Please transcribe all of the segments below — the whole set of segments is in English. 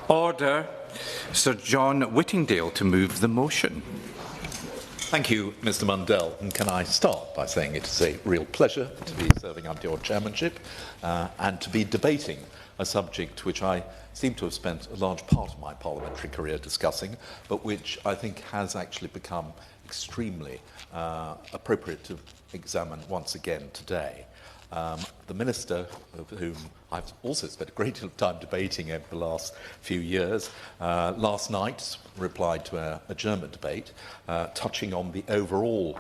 Order. Sir John Whittingdale to move the motion. Thank you, Mr. Mundell. And can I start by saying it is a real pleasure to be serving under your chairmanship and to be debating a subject which I seem to have spent a large part of my parliamentary career discussing, but which I think has actually become extremely appropriate to examine once again today. The Minister, of whom I've also spent a great deal of time debating over the last few years, last night replied to a German debate touching on the overall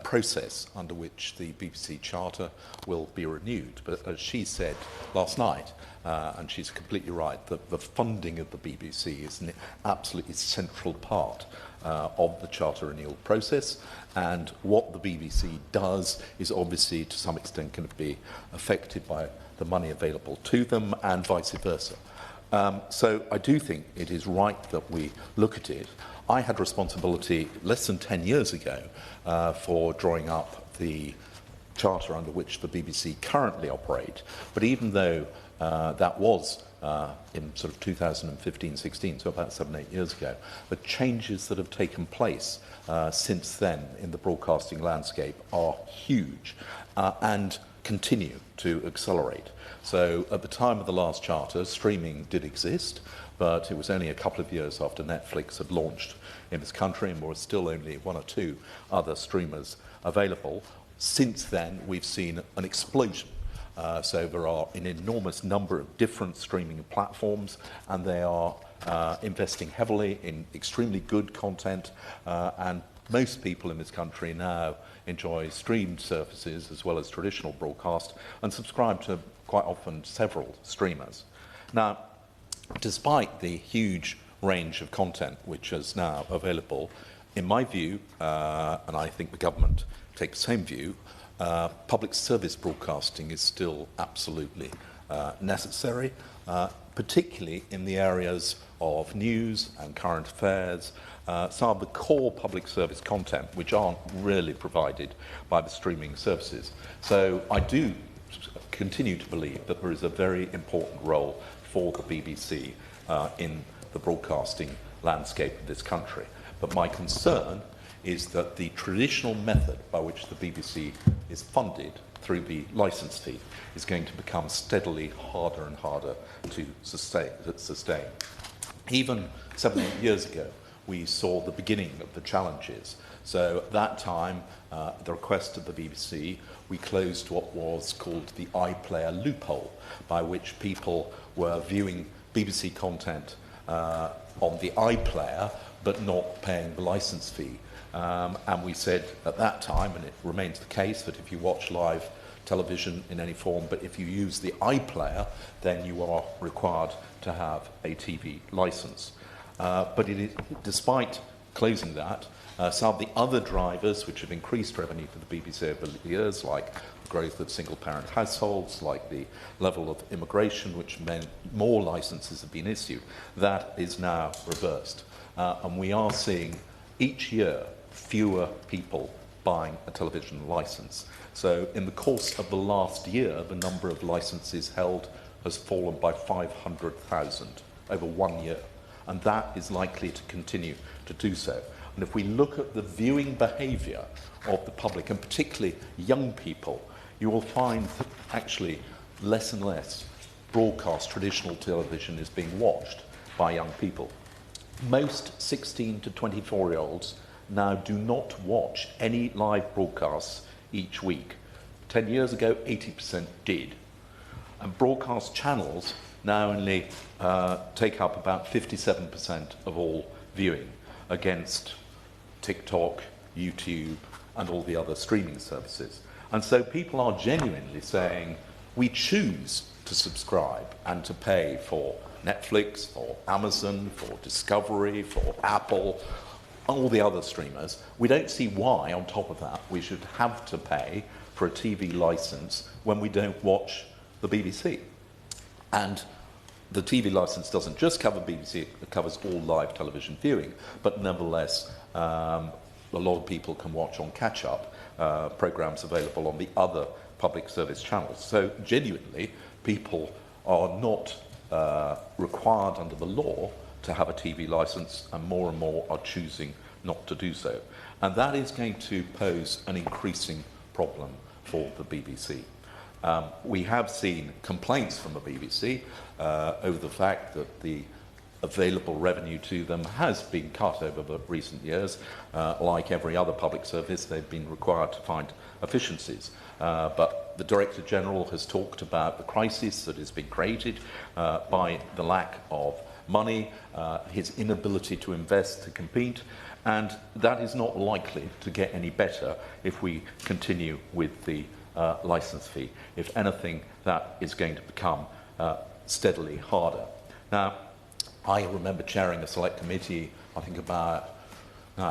process under which the BBC Charter will be renewed. But as she said last night, and she's completely right, that the funding of the BBC is an absolutely central part of the Charter renewal process, and what the BBC does is obviously to some extent going to be affected by the money available to them and vice versa. So I do think it is right that we look at it. I had responsibility less than 10 years ago for drawing up the charter under which the BBC currently operate, but even though that was in sort of 2015-16, so about 7-8 years ago, the changes that have taken place since then in the broadcasting landscape are huge and continue to accelerate. So at the time of the last charter, streaming did exist, but it was only a couple of years after Netflix had launched in this country, and there were still only one or two other streamers available. Since then, we've seen an explosion. So there are an enormous number of different streaming platforms, and they are investing heavily in extremely good content, and most people in this country now enjoy streamed services as well as traditional broadcast and subscribe to quite often several streamers. Now, despite the huge range of content which is now available, in my view, and I think the government takes the same view, public service broadcasting is still absolutely necessary, particularly in the areas of news and current affairs, some of the core public service content which aren't really provided by the streaming services. So I do continue to believe that there is a very important role for the BBC in the broadcasting landscape of this country. But my concern is that the traditional method by which the BBC is funded through the licence fee is going to become steadily harder and harder to sustain. Even 7 or 8 years ago, we saw the beginning of the challenges. So at that time, at the request of the BBC, we closed what was called the iPlayer loophole, by which people were viewing BBC content on the iPlayer, but not paying the licence fee. And we said at that time, and it remains the case, that if you watch live television in any form, but if you use the iPlayer, then you are required to have a TV licence. But despite closing that, some of the other drivers which have increased revenue for the BBC over the years, like the growth of single-parent households, like the level of immigration, which meant more licences have been issued, that is now reversed. And we are seeing each year fewer people buying a television licence. So in the course of the last year, the number of licences held has fallen by 500,000 over 1 year. And that is likely to continue to do so. And if we look at the viewing behaviour of the public, and particularly young people, you will find that actually less and less broadcast traditional television is being watched by young people. Most 16 to 24-year-olds now do not watch any live broadcasts each week. 10 years ago, 80% did. And broadcast channels now only take up about 57% of all viewing, against TikTok, YouTube, and all the other streaming services. And so people are genuinely saying, we choose to subscribe and to pay for Netflix, for Amazon, for Discovery, for Apple, all the other streamers. We don't see why, on top of that, we should have to pay for a TV licence when we don't watch the BBC. And the TV licence doesn't just cover BBC, it covers all live television viewing, but nevertheless, a lot of people can watch on catch-up programmes available on the other public service channels. So genuinely, people are not required under the law to have a TV licence, and more are choosing not to do so. And that is going to pose an increasing problem for the BBC. We have seen complaints from the BBC over the fact that the available revenue to them has been cut over the recent years. Like every other public service, they've been required to find efficiencies. But the Director General has talked about the crisis that has been created by the lack of money, his inability to invest, to compete, and that is not likely to get any better if we continue with the licence fee. If anything, that is going to become steadily harder. Now, I remember chairing a select committee, I think about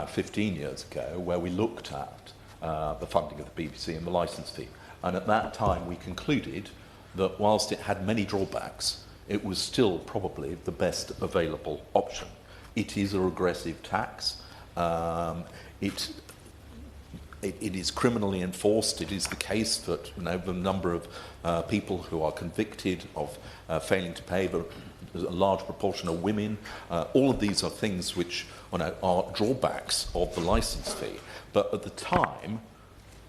15 years ago, where we looked at the funding of the BBC and the licence fee. And at that time, we concluded that whilst it had many drawbacks, it was still probably the best available option. It is a regressive tax. It is criminally enforced. It is the case that the number of people who are convicted of failing to pay, but a large proportion are women. All of these are things which are drawbacks of the licence fee. But at the time,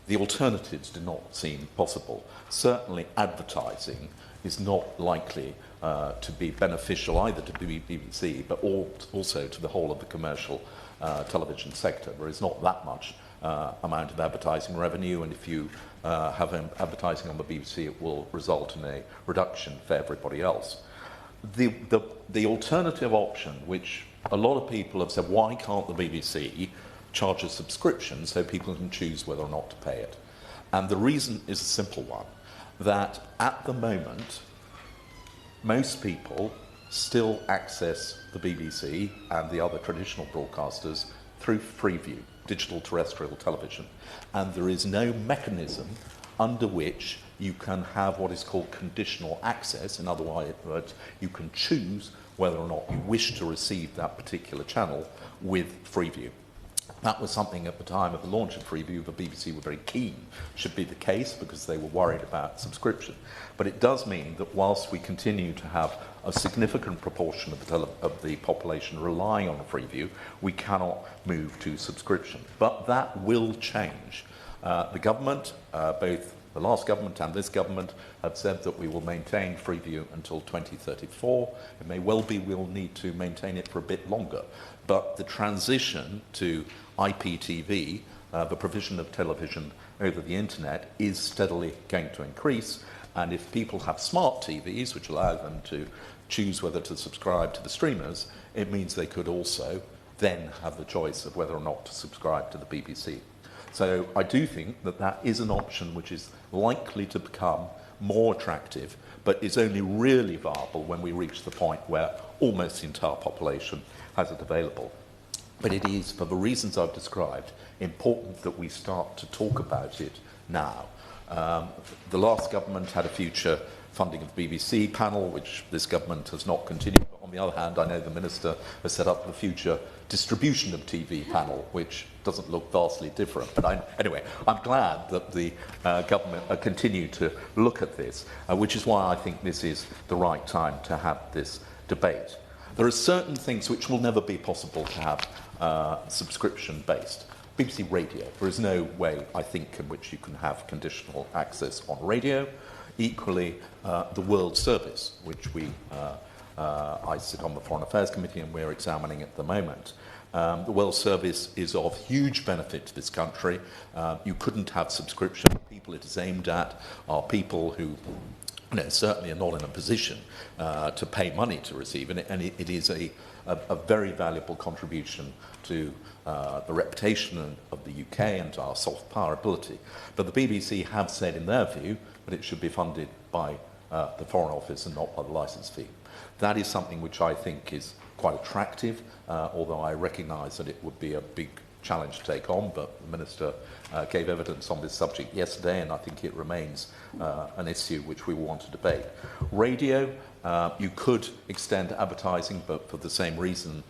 the alternatives did not seem possible. Certainly advertising is not likely to be beneficial either to the BBC, but also to the whole of the commercial television sector. There is not that much amount of advertising revenue, and if you have advertising on the BBC, it will result in a reduction for everybody else. The alternative option, which a lot of people have said, why can't the BBC charge a subscription so people can choose whether or not to pay it? And the reason is a simple one, that at the moment, most people still access the BBC and the other traditional broadcasters through Freeview, digital terrestrial television. And there is no mechanism under which you can have what is called conditional access. In other words, you can choose whether or not you wish to receive that particular channel with Freeview. That was something at the time of the launch of Freeview the BBC were very keen should be the case, because they were worried about subscription. But it does mean that whilst we continue to have a significant proportion of the population relying on Freeview, we cannot move to subscription. But that will change. The government, both the last government and this government, have said that we will maintain Freeview until 2034. It may well be we'll need to maintain it for a bit longer. But the transition to IPTV, the provision of television over the internet, is steadily going to increase. And if people have smart TVs, which allow them to choose whether to subscribe to the streamers, it means they could also then have the choice of whether or not to subscribe to the BBC. So I do think that that is an option which is likely to become more attractive, but is only really viable when we reach the point where almost the entire population has it available. But it is, for the reasons I've described, important that we start to talk about it now. The last government had a future funding of the BBC panel, which this government has not continued. But on the other hand, I know the Minister has set up the future distribution of TV panel, which doesn't look vastly different. But anyway, I'm glad that the government continue to look at this, which is why I think this is the right time to have this debate. There are certain things which will never be possible to have subscription-based. BBC Radio, there is no way, I think, in which you can have conditional access on radio. Equally, the World Service, which I sit on the Foreign Affairs Committee and we're examining at the moment. The World Service is of huge benefit to this country. You couldn't have subscription. People it is aimed at are people who certainly are not in a position to pay money to receive it, and it is a very valuable contribution to the reputation of the UK and to our soft power ability. But the BBC have said in their view that it should be funded by the Foreign Office and not by the licence fee. That is something which I think is quite attractive, although I recognise that it would be a big challenge to take on, but the Minister gave evidence on this subject yesterday, and I think it remains an issue which we will want to debate. Radio, you could extend advertising, but for the same reason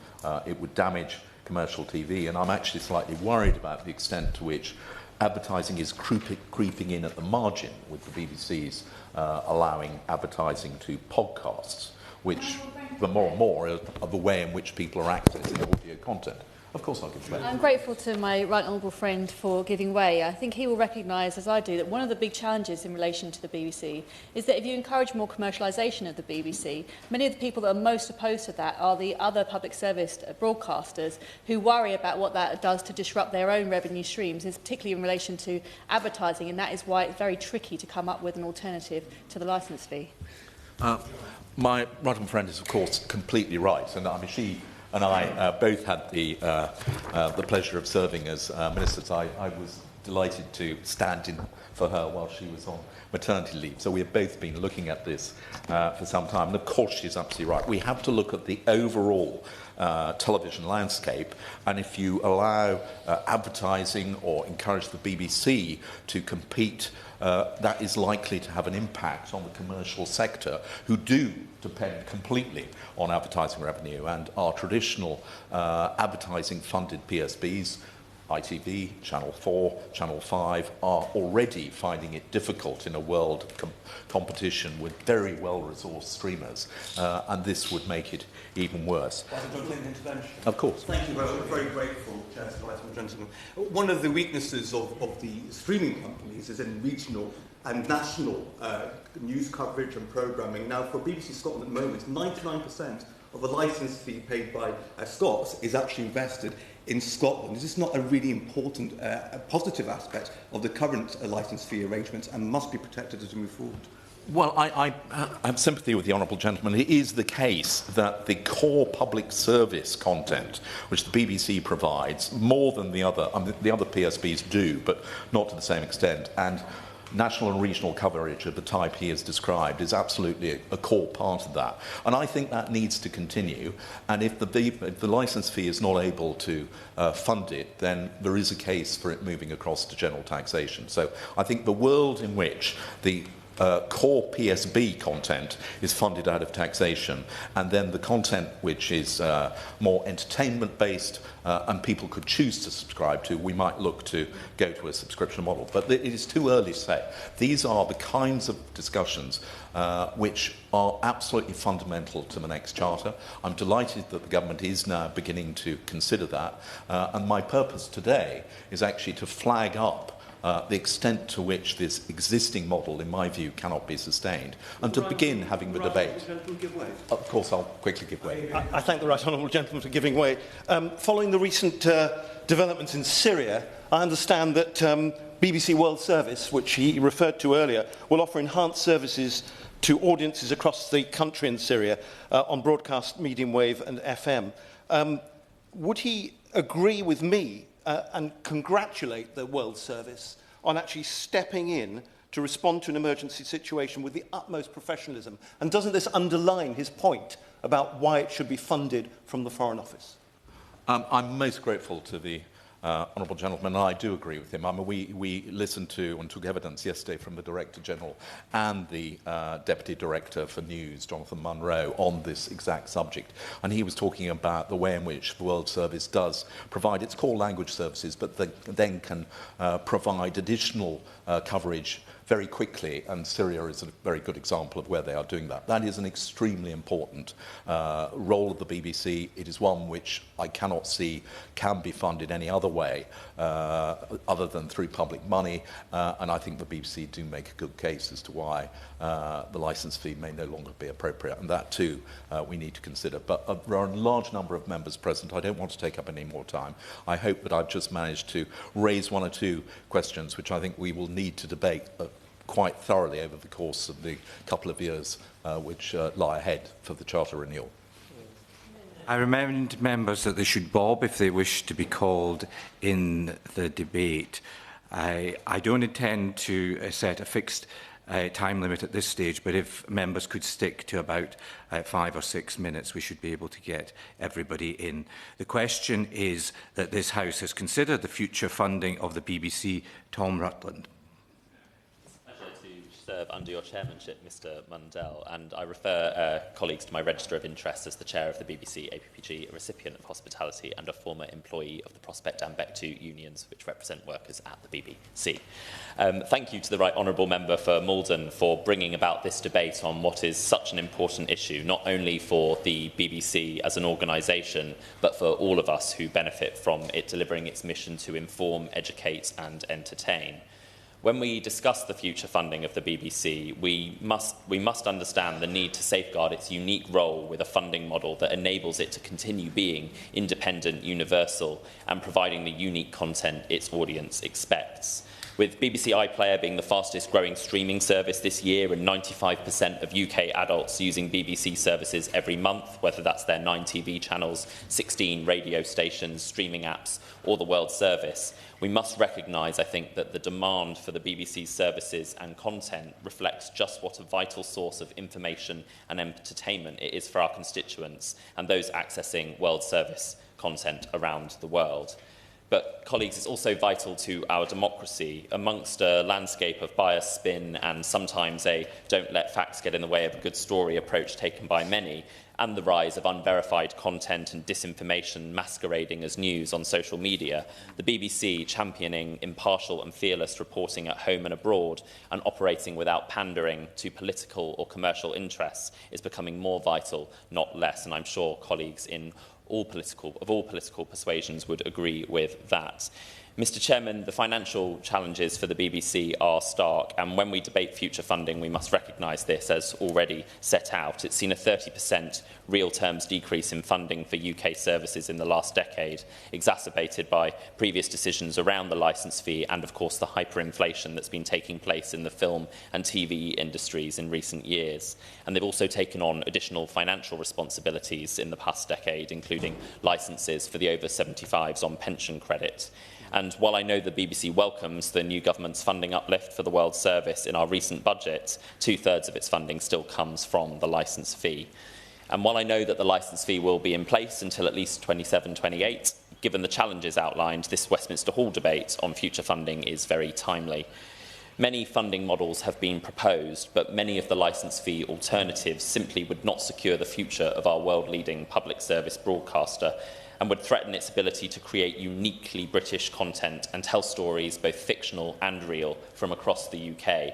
it would damage commercial TV, and I'm actually slightly worried about the extent to which advertising is creeping in at the margin, with the BBC's allowing advertising to podcasts, which the more and more of the way in which people are accessing audio content. Of course I'll give way. I'm grateful to my right honourable friend for giving way. I think he will recognise, as I do, that one of the big challenges in relation to the BBC is that if you encourage more commercialisation of the BBC, many of the people that are most opposed to that are the other public service broadcasters who worry about what that does to disrupt their own revenue streams, particularly in relation to advertising, and that is why it's very tricky to come up with an alternative to the licence fee. My right honourable friend is, of course, completely right, and I mean, she and I both had the pleasure of serving as ministers. I was delighted to stand in for her while she was on maternity leave. So we have both been looking at this for some time. And of course, she's absolutely right. We have to look at the overall television landscape, and if you allow advertising or encourage the BBC to compete, that is likely to have an impact on the commercial sector, who do depend completely on advertising revenue, and our traditional advertising funded PSBs, ITV, Channel 4, Channel 5, are already finding it difficult in a world competition with very well-resourced streamers, and this would make it even worse. Of course. Thank you very much. I'm very grateful, Chair, gentlemen. One of the weaknesses of the streaming companies is in regional and national news coverage and programming. Now, for BBC Scotland at the moment, 99% of the licence fee paid by Scots is actually invested in Scotland. Is this not a really important, positive aspect of the current licence fee arrangements and must be protected as we move forward? Well, I have sympathy with the honourable gentleman. It is the case that the core public service content, which the BBC provides, more than the other PSBs do, but not to the same extent, and national and regional coverage of the type he has described is absolutely a core part of that. And I think that needs to continue. And if the licence fee is not able to fund it, then there is a case for it moving across to general taxation. So I think the world in which the core PSB content is funded out of taxation, and then the content which is more entertainment-based and people could choose to subscribe to, we might look to go to a subscription model. But it is too early to say. These are the kinds of discussions which are absolutely fundamental to the next charter. I'm delighted that the government is now beginning to consider that, and my purpose today is actually to flag up the extent to which this existing model, in my view, cannot be sustained, and to begin having the debate. Of course, I'll quickly give way. I thank the right honourable gentleman for giving way. Following the recent developments in Syria, I understand that BBC World Service, which he referred to earlier, will offer enhanced services to audiences across the country in Syria on broadcast, medium wave and FM. Would he agree with me and congratulate the World Service on actually stepping in to respond to an emergency situation with the utmost professionalism? And doesn't this underline his point about why it should be funded from the Foreign Office? I'm most grateful to the honourable gentleman, and I do agree with him. I mean, we listened to and took evidence yesterday from the Director General and the Deputy Director for News, Jonathan Munro, on this exact subject. And he was talking about the way in which the World Service does provide its core language services, but then can provide additional coverage very quickly, and Syria is a very good example of where they are doing that. That is an extremely important role of the BBC. It is one which I cannot see can be funded any other way other than through public money, and I think the BBC do make a good case as to why the licence fee may no longer be appropriate, and that too we need to consider. But there are a large number of members present. I don't want to take up any more time. I hope that I've just managed to raise one or two questions which I think we will need to debate quite thoroughly over the course of the couple of years which lie ahead for the Charter renewal. I remind members that they should bob if they wish to be called in the debate. I don't intend to set a fixed time limit at this stage, but if members could stick to about 5 or 6 minutes, we should be able to get everybody in. The question is that this House has considered the future funding of the BBC. Tom Rutland. I'd like to serve under your chairmanship, Mr Mundell, and I refer colleagues to my register of interest as the chair of the BBC APPG, a recipient of hospitality and a former employee of the Prospect and Bec2 unions, which represent workers at the BBC. Thank you to the Right Honourable Member for Malden for bringing about this debate on what is such an important issue, not only for the BBC as an organisation, but for all of us who benefit from it delivering its mission to inform, educate and entertain. When we discuss the future funding of the BBC, we must understand the need to safeguard its unique role with a funding model that enables it to continue being independent, universal, and providing the unique content its audience expects. With BBC iPlayer being the fastest growing streaming service this year and 95% of UK adults using BBC services every month, whether that's their 9 TV channels, 16 radio stations, streaming apps, or the World Service, we must recognise, I think, that the demand for the BBC's services and content reflects just what a vital source of information and entertainment it is for our constituents and those accessing World Service content around the world. But, colleagues, it's also vital to our democracy. Amongst a landscape of bias, spin, and sometimes a don't let facts get in the way of a good story approach taken by many, and the rise of unverified content and disinformation masquerading as news on social media, the BBC championing impartial and fearless reporting at home and abroad and operating without pandering to political or commercial interests is becoming more vital, not less, and I'm sure colleagues of all political persuasions would agree with that. Mr Chairman, the financial challenges for the BBC are stark, and when we debate future funding, we must recognise this as already set out. It's seen a 30% real terms decrease in funding for UK services in the last decade, exacerbated by previous decisions around the licence fee and, of course, the hyperinflation that's been taking place in the film and TV industries in recent years. And they've also taken on additional financial responsibilities in the past decade, including licences for the over 75s on pension credit. And while I know the BBC welcomes the new government's funding uplift for the World Service in our recent budget, 2/3 of its funding still comes from the licence fee. And while I know that the licence fee will be in place until at least 27-28, given the challenges outlined, this Westminster Hall debate on future funding is very timely. Many funding models have been proposed, but many of the licence fee alternatives simply would not secure the future of our world-leading public service broadcaster and would threaten its ability to create uniquely British content and tell stories, both fictional and real, from across the UK.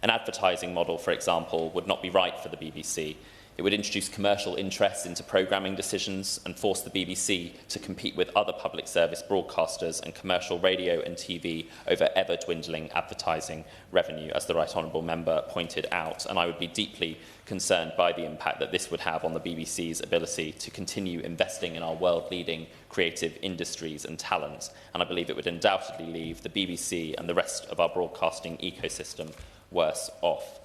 An advertising model, for example, would not be right for the BBC. It would introduce commercial interests into programming decisions and force the BBC to compete with other public service broadcasters and commercial radio and TV over ever-dwindling advertising revenue, as the Right Honourable Member pointed out. And I would be deeply concerned by the impact that this would have on the BBC's ability to continue investing in our world-leading creative industries and talent. And I believe it would undoubtedly leave the BBC and the rest of our broadcasting ecosystem worse off.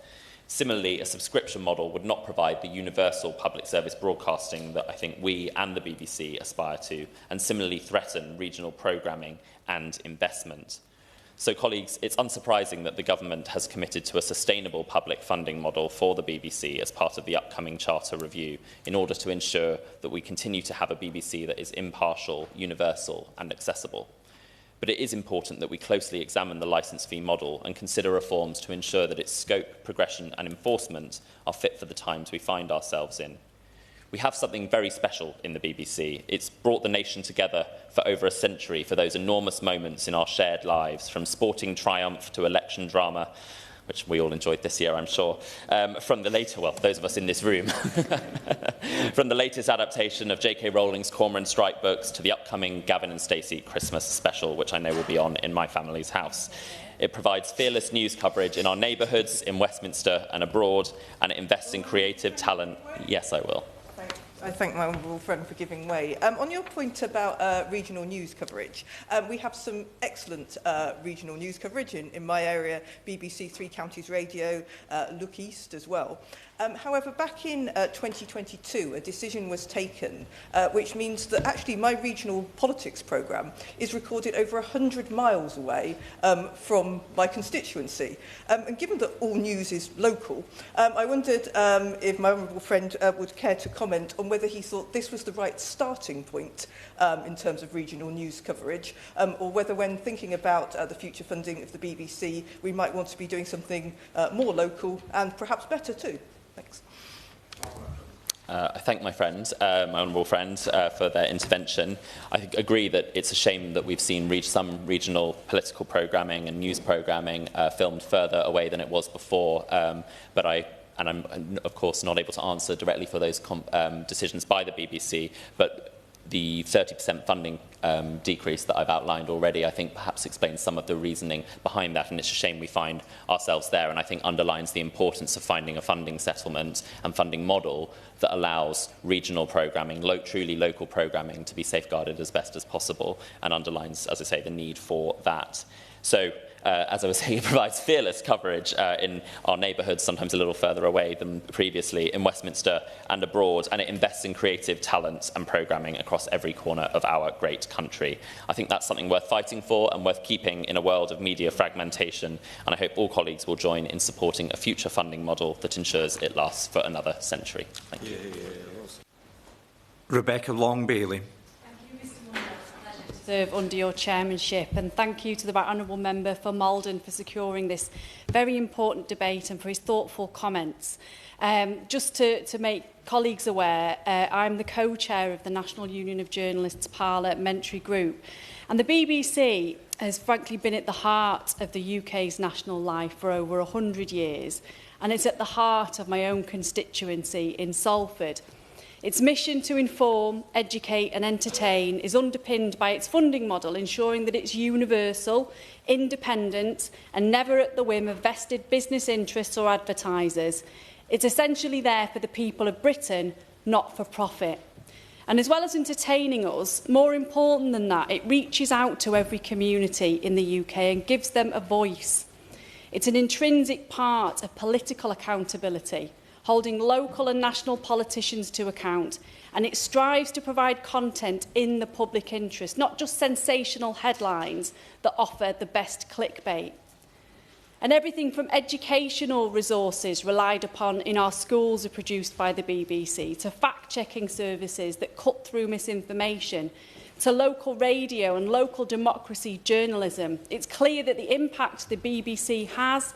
Similarly, a subscription model would not provide the universal public service broadcasting that I think we and the BBC aspire to, and similarly threaten regional programming and investment. So, colleagues, it's unsurprising that the government has committed to a sustainable public funding model for the BBC as part of the upcoming Charter review in order to ensure that we continue to have a BBC that is impartial, universal and accessible. But it is important that we closely examine the licence fee model and consider reforms to ensure that its scope, progression and enforcement are fit for the times we find ourselves in. We have something very special in the BBC. It's brought the nation together for over a century for those enormous moments in our shared lives, from sporting triumph to election drama, which we all enjoyed this year, I'm sure, from the later, well, those of us in this room, from the latest adaptation of J.K. Rowling's Cormoran Strike books to the upcoming Gavin and Stacey Christmas special, which I know will be on in my family's house. It provides fearless news coverage in our neighbourhoods, in Westminster and abroad, and it invests in creative talent. Yes, I will. I thank my honourable friend for giving way. On your point about regional news coverage, we have some excellent regional news coverage in my area, BBC Three Counties Radio, Look East as well. However, back in 2022, a decision was taken, which means that actually my regional politics programme is recorded over 100 miles away from my constituency. And given that all news is local, I wondered if my honourable friend would care to comment on whether he thought this was the right starting point in terms of regional news coverage, or whether when thinking about the future funding of the BBC, we might want to be doing something more local and perhaps better too. Thanks. I thank my friends, my honourable friends, for their intervention. I agree that it's a shame that we've seen some regional political programming and news programming filmed further away than it was before. But I'm of course not able to answer directly for those decisions by the BBC, but the 30% funding decrease that I've outlined already, I think perhaps explains some of the reasoning behind that, and it's a shame we find ourselves there, and I think underlines the importance of finding a funding settlement and funding model that allows regional programming, truly local programming, to be safeguarded as best as possible, and underlines, as I say, the need for that. So, as I was saying, it provides fearless coverage in our neighbourhoods, sometimes a little further away than previously, in Westminster and abroad, and it invests in creative talent and programming across every corner of our great country. I think that's something worth fighting for and worth keeping in a world of media fragmentation, and I hope all colleagues will join in supporting a future funding model that ensures it lasts for another century. Thank you. Rebecca Long-Bailey. Serve under your chairmanship, and thank you to the Right Honourable Member for Malden for securing this very important debate and for his thoughtful comments. Just to make colleagues aware, I'm the co-chair of the National Union of Journalists Parliamentary Group, and the BBC has frankly been at the heart of the UK's national life for over 100 years, and it's at the heart of my own constituency in Salford. Its mission to inform, educate and entertain is underpinned by its funding model, ensuring that it's universal, independent and never at the whim of vested business interests or advertisers. It's essentially there for the people of Britain, not for profit. And as well as entertaining us, more important than that, it reaches out to every community in the UK and gives them a voice. It's an intrinsic part of political accountability, holding local and national politicians to account, and it strives to provide content in the public interest, not just sensational headlines that offer the best clickbait. And everything from educational resources relied upon in our schools are produced by the BBC, to fact-checking services that cut through misinformation, to local radio and local democracy journalism. It's clear that the impact the BBC has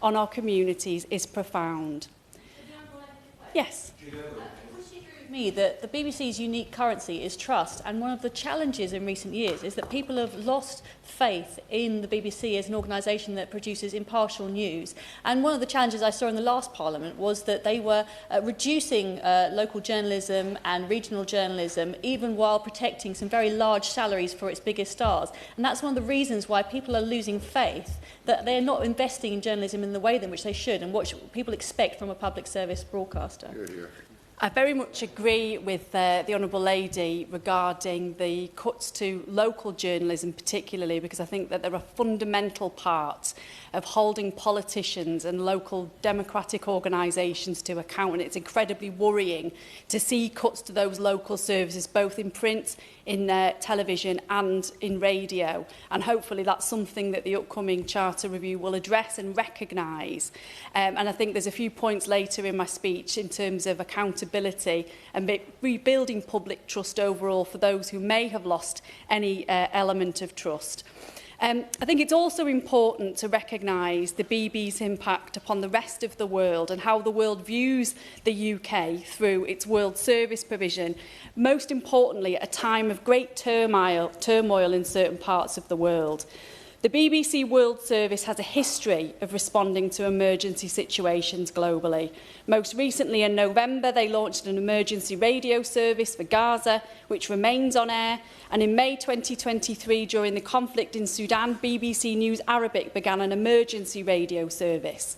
on our communities is profound. Yes. Would you agree with me that the BBC's unique currency is trust, and one of the challenges in recent years is that people have lost faith in the BBC as an organisation that produces impartial news. And one of the challenges I saw in the last Parliament was that they were reducing local journalism and regional journalism, even while protecting some very large salaries for its biggest stars. And that's one of the reasons why people are losing faith, that they're not investing in journalism in the way in which they should and what people expect from a public service broadcaster. I very much agree with the Honourable Lady regarding the cuts to local journalism particularly, because I think that they're a fundamental part of holding politicians and local democratic organisations to account, and it's incredibly worrying to see cuts to those local services both in print, in television and in radio, and hopefully that's something that the upcoming Charter Review will address and recognise. And I think there's a few points later in my speech in terms of accountability and rebuilding public trust overall for those who may have lost any element of trust. I think it's also important to recognise the BB's impact upon the rest of the world and how the world views the UK through its world service provision, most importantly at a time of great turmoil in certain parts of the world. The BBC World Service has a history of responding to emergency situations globally. Most recently in November, they launched an emergency radio service for Gaza, which remains on air. And in May 2023, during the conflict in Sudan, BBC News Arabic began an emergency radio service.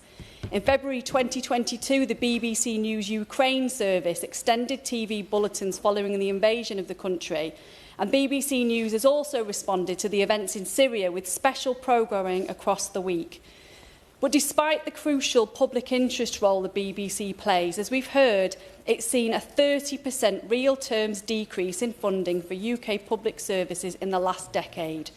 In February 2022, the BBC News Ukraine service extended TV bulletins following the invasion of the country. And BBC News has also responded to the events in Syria with special programming across the week. But despite the crucial public interest role the BBC plays, as we've heard, it's seen a 30% real terms decrease in funding for UK public services in the last decade.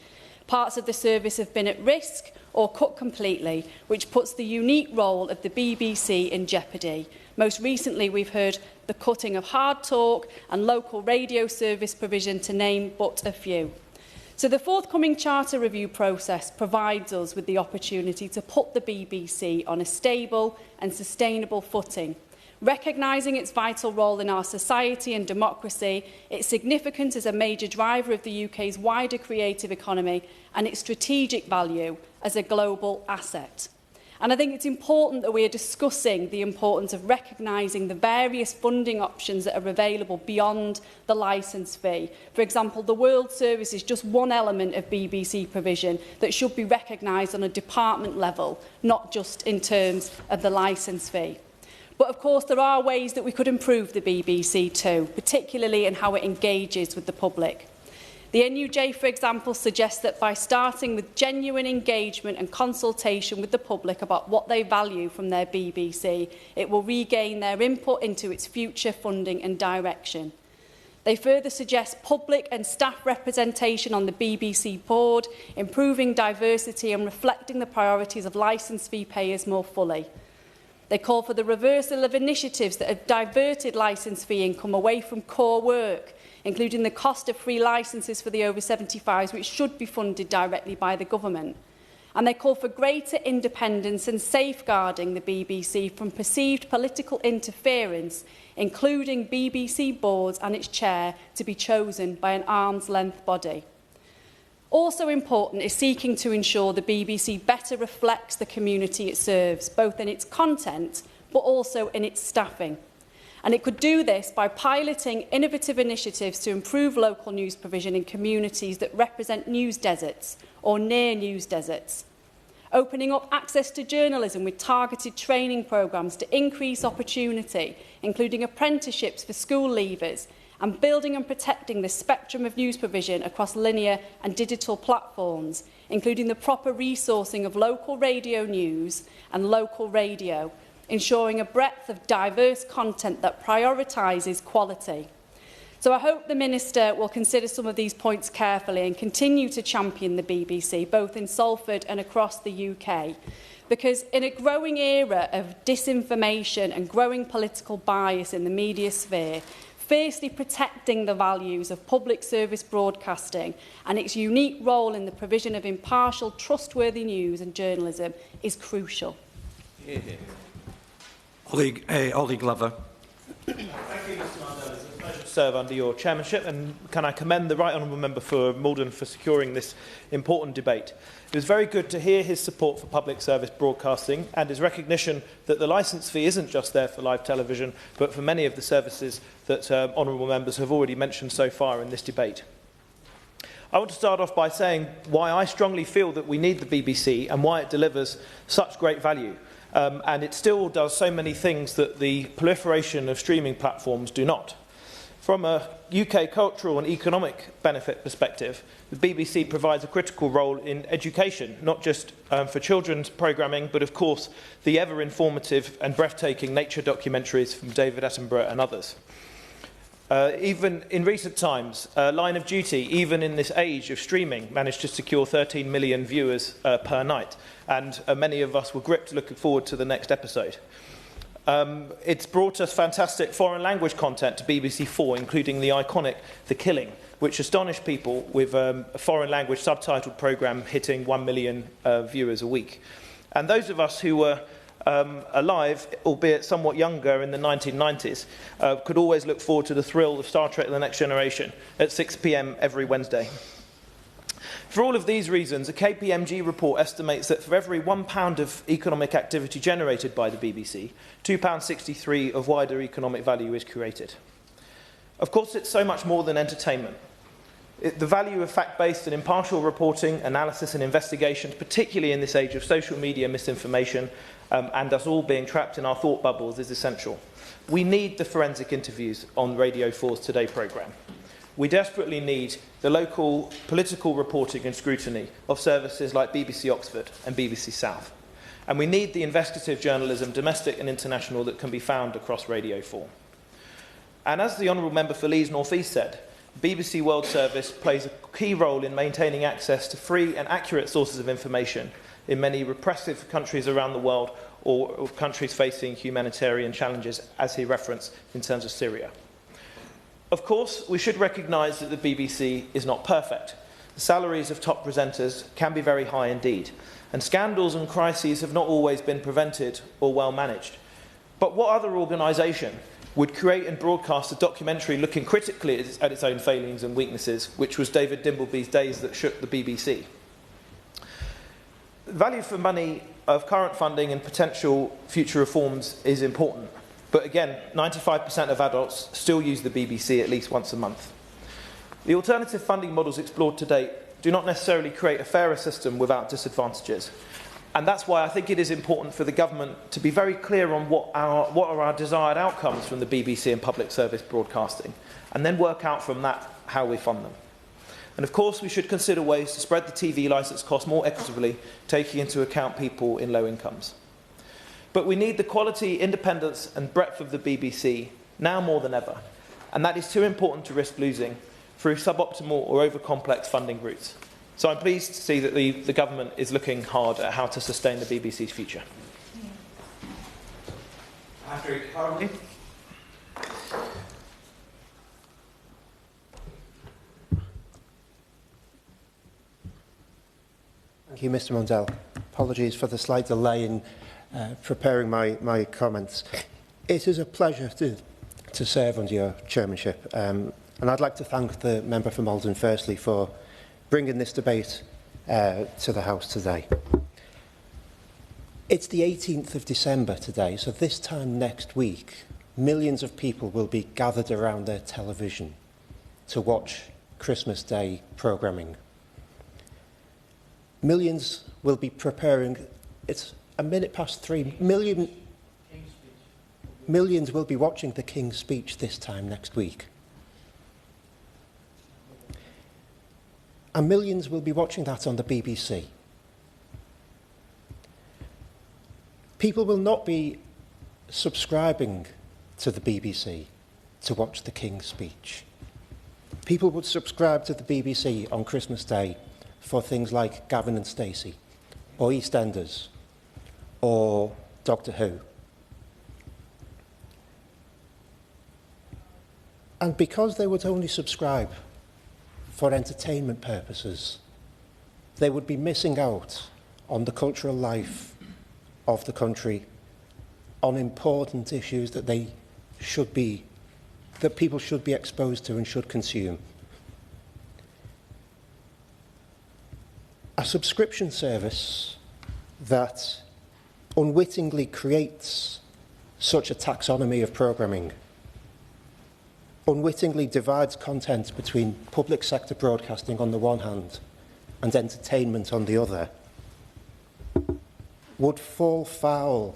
Parts of the service have been at risk or cut completely, which puts the unique role of the BBC in jeopardy. Most recently, we've heard the cutting of hard talk and local radio service provision, to name but a few. So the forthcoming charter review process provides us with the opportunity to put the BBC on a stable and sustainable footing, recognising its vital role in our society and democracy, its significance as a major driver of the UK's wider creative economy, and its strategic value as a global asset. And I think it's important that we are discussing the importance of recognising the various funding options that are available beyond the licence fee. For example, the World Service is just one element of BBC provision that should be recognised on a department level, not just in terms of the licence fee. But of course, there are ways that we could improve the BBC too, particularly in how it engages with the public. The NUJ, for example, suggests that by starting with genuine engagement and consultation with the public about what they value from their BBC, it will regain their input into its future funding and direction. They further suggest public and staff representation on the BBC board, improving diversity and reflecting the priorities of licence fee payers more fully. They call for the reversal of initiatives that have diverted licence fee income away from core work, including the cost of free licences for the over 75s, which should be funded directly by the government. And they call for greater independence and safeguarding the BBC from perceived political interference, including BBC boards and its chair to be chosen by an arm's-length body. Also important is seeking to ensure the BBC better reflects the community it serves, both in its content but also in its staffing. And it could do this by piloting innovative initiatives to improve local news provision in communities that represent news deserts or near news deserts, opening up access to journalism with targeted training programmes to increase opportunity, including apprenticeships for school leavers, and building and protecting the spectrum of news provision across linear and digital platforms, including the proper resourcing of local radio news and local radio, ensuring a breadth of diverse content that prioritises quality. So I hope the Minister will consider some of these points carefully and continue to champion the BBC, both in Salford and across the UK. Because in a growing era of disinformation and growing political bias in the media sphere, fiercely protecting the values of public service broadcasting and its unique role in the provision of impartial, trustworthy news and journalism is crucial. Ollie Glover. Thank you, Mr Mandel. It's a pleasure to serve under your chairmanship, and can I commend the Right Honourable Member for Malden for securing this important debate. It was very good to hear his support for public service broadcasting and his recognition that the licence fee isn't just there for live television, but for many of the services that honourable members have already mentioned so far in this debate. I want to start off by saying why I strongly feel that we need the BBC and why it delivers such great value. And it still does so many things that the proliferation of streaming platforms do not. From a UK cultural and economic benefit perspective, the BBC provides a critical role in education, not just for children's programming, but of course the ever-informative and breathtaking nature documentaries from David Attenborough and others. Even in recent times, Line of Duty, even in this age of streaming, managed to secure 13 million viewers per night, and many of us were gripped looking forward to the next episode. It's brought us fantastic foreign language content to BBC4, including the iconic The Killing, which astonished people with a foreign language subtitled programme hitting 1 million viewers a week. And those of us who were alive, albeit somewhat younger, in the 1990s, could always look forward to the thrill of Star Trek The Next Generation at 6 p.m. every Wednesday. For all of these reasons, a KPMG report estimates that for every £1 of economic activity generated by the BBC, £2.63 of wider economic value is created. Of course, it's so much more than entertainment. The value of fact-based and impartial reporting, analysis and investigations, particularly in this age of social media misinformation and us all being trapped in our thought bubbles, is essential. We need the forensic interviews on Radio 4's Today programme. We desperately need the local political reporting and scrutiny of services like BBC Oxford and BBC South. And we need the investigative journalism, domestic and international, that can be found across Radio 4. And as the Honourable Member for Leeds North East said, BBC World Service plays a key role in maintaining access to free and accurate sources of information in many repressive countries around the world, or countries facing humanitarian challenges, as he referenced in terms of Syria. Of course, we should recognise that the BBC is not perfect. The salaries of top presenters can be very high indeed, and scandals and crises have not always been prevented or well managed. But what other organisation would create and broadcast a documentary looking critically at its own failings and weaknesses, which was David Dimbleby's Days That Shook the BBC? The value for money of current funding and potential future reforms is important. But again, 95% of adults still use the BBC at least once a month. The alternative funding models explored to date do not necessarily create a fairer system without disadvantages. And that's why I think it is important for the government to be very clear on what are our desired outcomes from the BBC and public service broadcasting, and then work out from that how we fund them. And of course, we should consider ways to spread the TV licence cost more equitably, taking into account people in low incomes. But we need the quality, independence and breadth of the BBC now more than ever, and that is too important to risk losing through suboptimal or over-complex funding routes. So I'm pleased to see that the government is looking hard at how to sustain the BBC's future. Patrick Harley. Thank you, Mr. Mundell. Apologies for the slight delay in preparing my comments. It is a pleasure to serve under your chairmanship, and I'd like to thank the member for Malden firstly for bringing this debate to the House today. It's the 18th of December today, so this time next week, millions of people will be gathered around their television to watch Christmas Day programming. Millions will be preparing, it's 3:03, millions will be watching the King's speech this time next week. And millions will be watching that on the BBC. People will not be subscribing to the BBC to watch the King's speech. People would subscribe to the BBC on Christmas Day for things like Gavin and Stacey, or EastEnders, or Doctor Who. And because they would only subscribe for entertainment purposes, they would be missing out on the cultural life of the country, on important issues that people should be exposed to and should consume. A subscription service that unwittingly creates such a taxonomy of programming, unwittingly divides content between public sector broadcasting on the one hand and entertainment on the other, would fall foul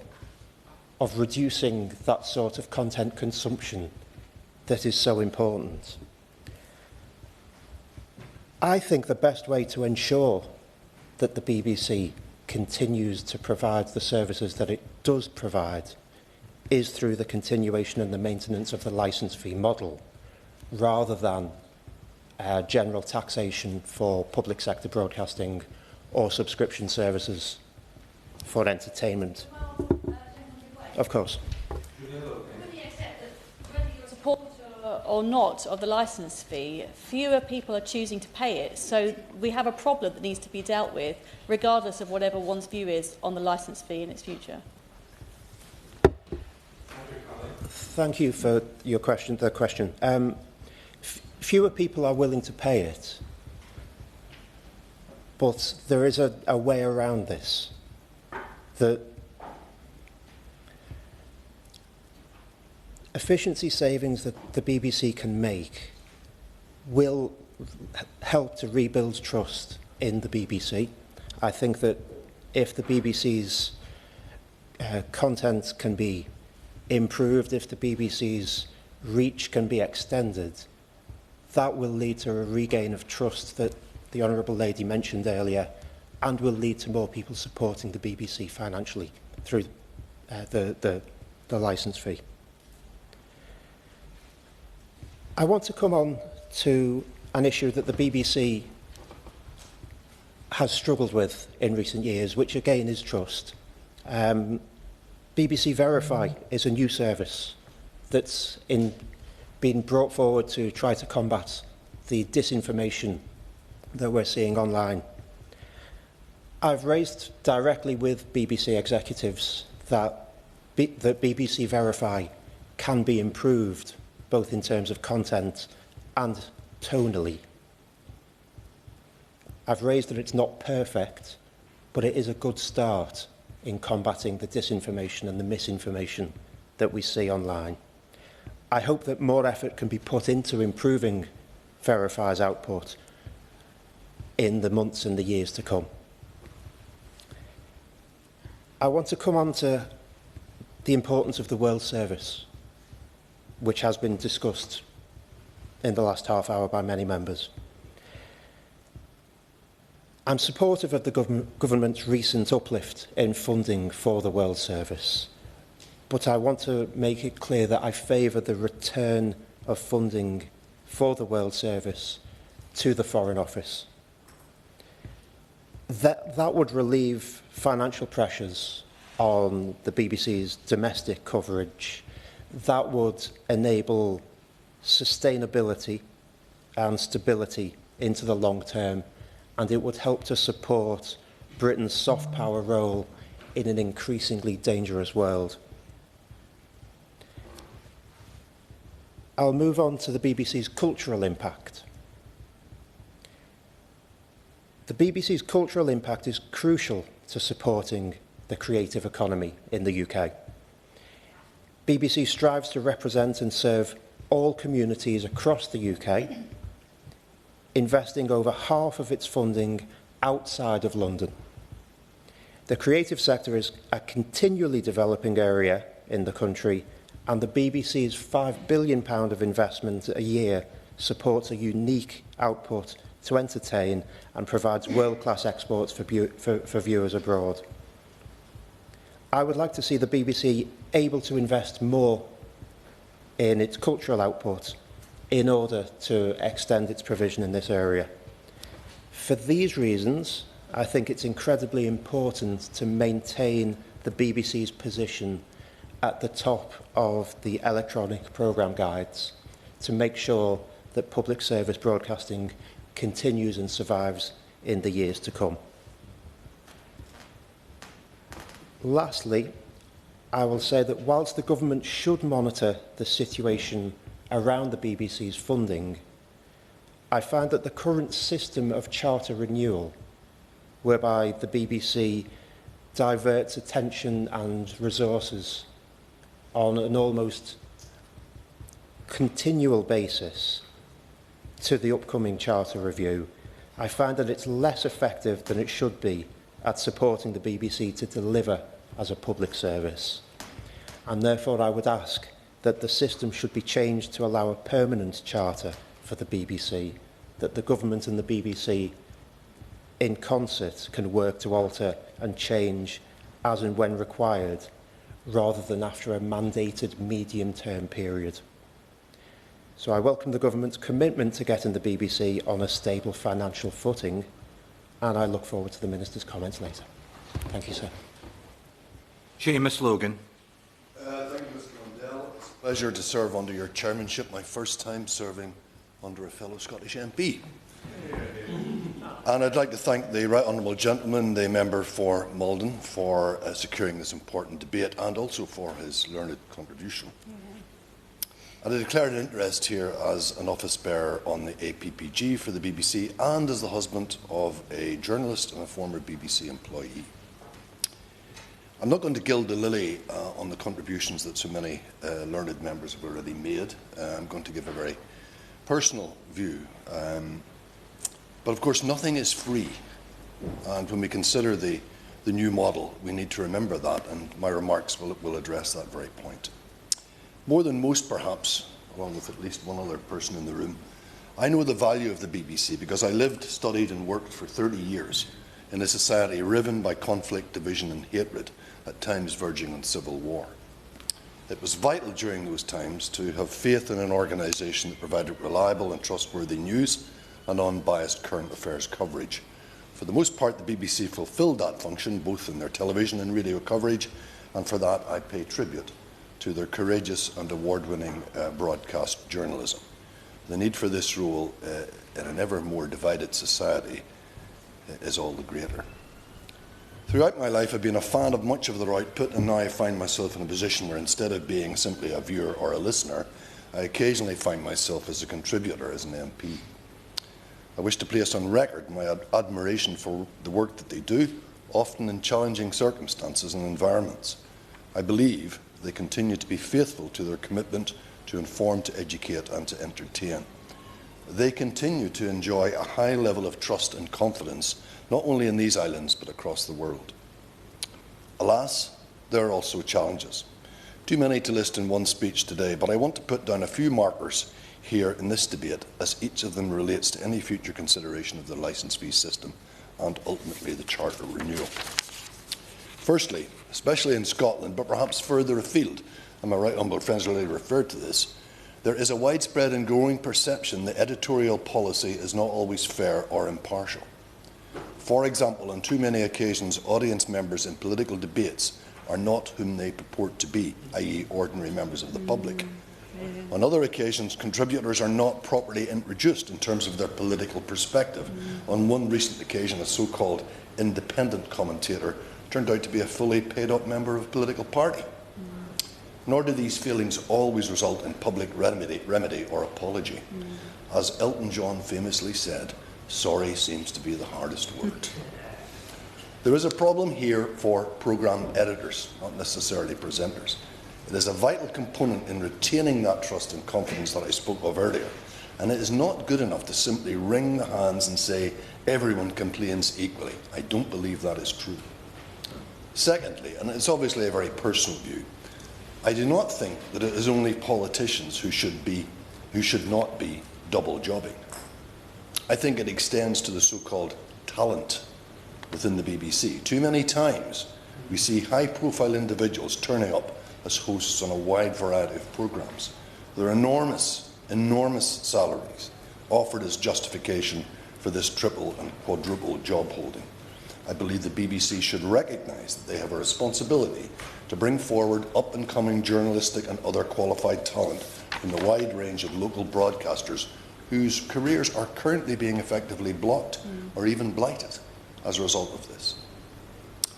of reducing that sort of content consumption that is so important. I think the best way to ensure that the BBC continues to provide the services that it does provide is through the continuation and the maintenance of the licence fee model, rather than general taxation for public sector broadcasting or subscription services for entertainment. Of course. Or not of the licence fee, fewer people are choosing to pay it. So we have a problem that needs to be dealt with, regardless of whatever one's view is on the licence fee in its future. Thank you for your question. Fewer people are willing to pay it, but there is a way around this. The efficiency savings that the BBC can make will help to rebuild trust in the BBC. I think that if the BBC's content can be improved, if the BBC's reach can be extended, that will lead to a regain of trust that the Honourable Lady mentioned earlier, and will lead to more people supporting the BBC financially through the licence fee. I want to come on to an issue that the BBC has struggled with in recent years, which again is trust. BBC Verify is a new service that's been brought forward to try to combat the disinformation that we're seeing online. I've raised directly with BBC executives that BBC Verify can be improved, both in terms of content and tonally. I've raised that it's not perfect, but it is a good start in combating the disinformation and the misinformation that we see online. I hope that more effort can be put into improving Verify's output in the months and the years to come. I want to come on to the importance of the World Service, which has been discussed in the last half hour by many members. I'm supportive of the government's recent uplift in funding for the World Service, but I want to make it clear that I favour the return of funding for the World Service to the Foreign Office. That would relieve financial pressures on the BBC's domestic coverage. That would enable sustainability and stability into the long term, and it would help to support Britain's soft power role in an increasingly dangerous world. I'll move on to the BBC's cultural impact. The BBC's cultural impact is crucial to supporting the creative economy in the UK. BBC strives to represent and serve all communities across the UK, investing over half of its funding outside of London. The creative sector is a continually developing area in the country, and the BBC's £5 billion of investment a year supports a unique output to entertain and provides world-class exports for viewers abroad. I would like to see the BBC able to invest more in its cultural output in order to extend its provision in this area. For these reasons, I think it's incredibly important to maintain the BBC's position at the top of the electronic programme guides to make sure that public service broadcasting continues and survives in the years to come. Lastly, I will say that whilst the government should monitor the situation around the BBC's funding, I find that the current system of charter renewal, whereby the BBC diverts attention and resources on an almost continual basis to the upcoming charter review, I find that it's less effective than it should be at supporting the BBC to deliver as a public service. And therefore I would ask that the system should be changed to allow a permanent charter for the BBC, that the government and the BBC in concert can work to alter and change as and when required, rather than after a mandated medium-term period. So I welcome the government's commitment to getting the BBC on a stable financial footing, and I look forward to the Minister's comments later. Thank you, sir. Seamus Logan. Thank you, Mr. Mundell. It's a pleasure to serve under your chairmanship, my first time serving under a fellow Scottish MP. And I'd like to thank the Right Honourable Gentleman, the Member for Malden, for securing this important debate and also for his learned contribution. And I declare an interest here as an office bearer on the APPG for the BBC and as the husband of a journalist and a former BBC employee. I'm not going to gild the lily on the contributions that so many learned members have already made. I'm going to give a very personal view. But of course, nothing is free. And when we consider the new model, we need to remember that, and my remarks will address that very point. More than most, perhaps, along with at least one other person in the room, I know the value of the BBC because I lived, studied and worked for 30 years in a society riven by conflict, division and hatred, at times verging on civil war. It was vital during those times to have faith in an organisation that provided reliable and trustworthy news and unbiased current affairs coverage. For the most part, the BBC fulfilled that function, both in their television and radio coverage, and for that I pay tribute to their courageous and award-winning broadcast journalism. The need for this role in an ever more divided society is all the greater. Throughout my life, I've been a fan of much of their output, and now I find myself in a position where instead of being simply a viewer or a listener, I occasionally find myself as a contributor, as an MP. I wish to place on record my admiration for the work that they do, often in challenging circumstances and environments. I believe they continue to be faithful to their commitment to inform, to educate and to entertain. They continue to enjoy a high level of trust and confidence, not only in these islands but across the world. Alas, there are also challenges. Too many to list in one speech today, but I want to put down a few markers here in this debate as each of them relates to any future consideration of the licence fee system and ultimately the Charter renewal. Firstly, especially in Scotland, but perhaps further afield, and my right honourable friends already referred to this, there is a widespread and growing perception that editorial policy is not always fair or impartial. For example, on too many occasions, audience members in political debates are not whom they purport to be, i.e. ordinary members of the public. On other occasions, contributors are not properly introduced in terms of their political perspective. On one recent occasion, a so-called independent commentator turned out to be a fully paid-up member of a political party. Nor do these feelings always result in public remedy or apology. As Elton John famously said, sorry seems to be the hardest word. There is a problem here for programme editors, not necessarily presenters. It is a vital component in retaining that trust and confidence that I spoke of earlier, and it is not good enough to simply wring the hands and say everyone complains equally. I don't believe that is true. Secondly, and it's obviously a very personal view, I do not think that it is only politicians who should not be double jobbing. I think it extends to the so-called talent within the BBC. Too many times we see high-profile individuals turning up as hosts on a wide variety of programmes. There are enormous salaries offered as justification for this triple and quadruple job holding. I believe the BBC should recognise that they have a responsibility to bring forward up-and-coming journalistic and other qualified talent from the wide range of local broadcasters whose careers are currently being effectively blocked or even blighted as a result of this.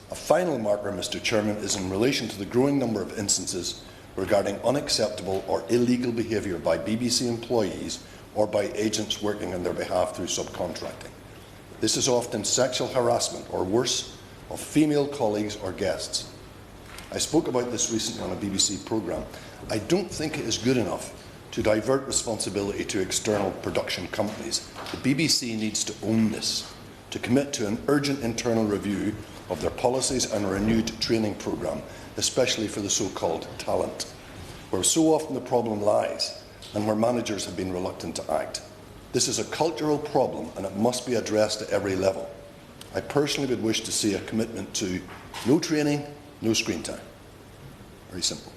A final marker, Mr. Chairman, is in relation to the growing number of instances regarding unacceptable or illegal behaviour by BBC employees or by agents working on their behalf through subcontracting. This is often sexual harassment or worse of female colleagues or guests. I spoke about this recently on a BBC programme. I don't think it is good enough to divert responsibility to external production companies. The BBC needs to own this, to commit to an urgent internal review of their policies and a renewed training programme, especially for the so-called talent, where so often the problem lies and where managers have been reluctant to act. This is a cultural problem and it must be addressed at every level. I personally would wish to see a commitment to no training, no screen time. Very simple.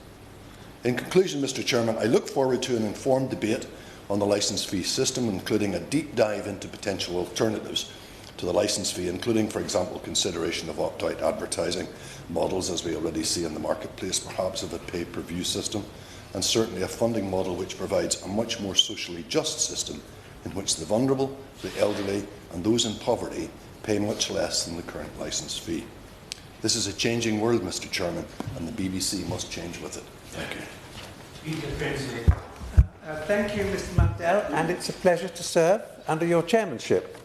In conclusion, Mr. Chairman, I look forward to an informed debate on the licence fee system, including a deep dive into potential alternatives to the licence fee, including, for example, consideration of opt-out advertising models, as we already see in the marketplace, perhaps of a pay-per-view system, and certainly a funding model which provides a much more socially just system in which the vulnerable, the elderly and those in poverty pay much less than the current licence fee. This is a changing world, Mr. Chairman, and the BBC must change with it. Thank you. Thank you, Mr. Mundell, and it's a pleasure to serve under your chairmanship.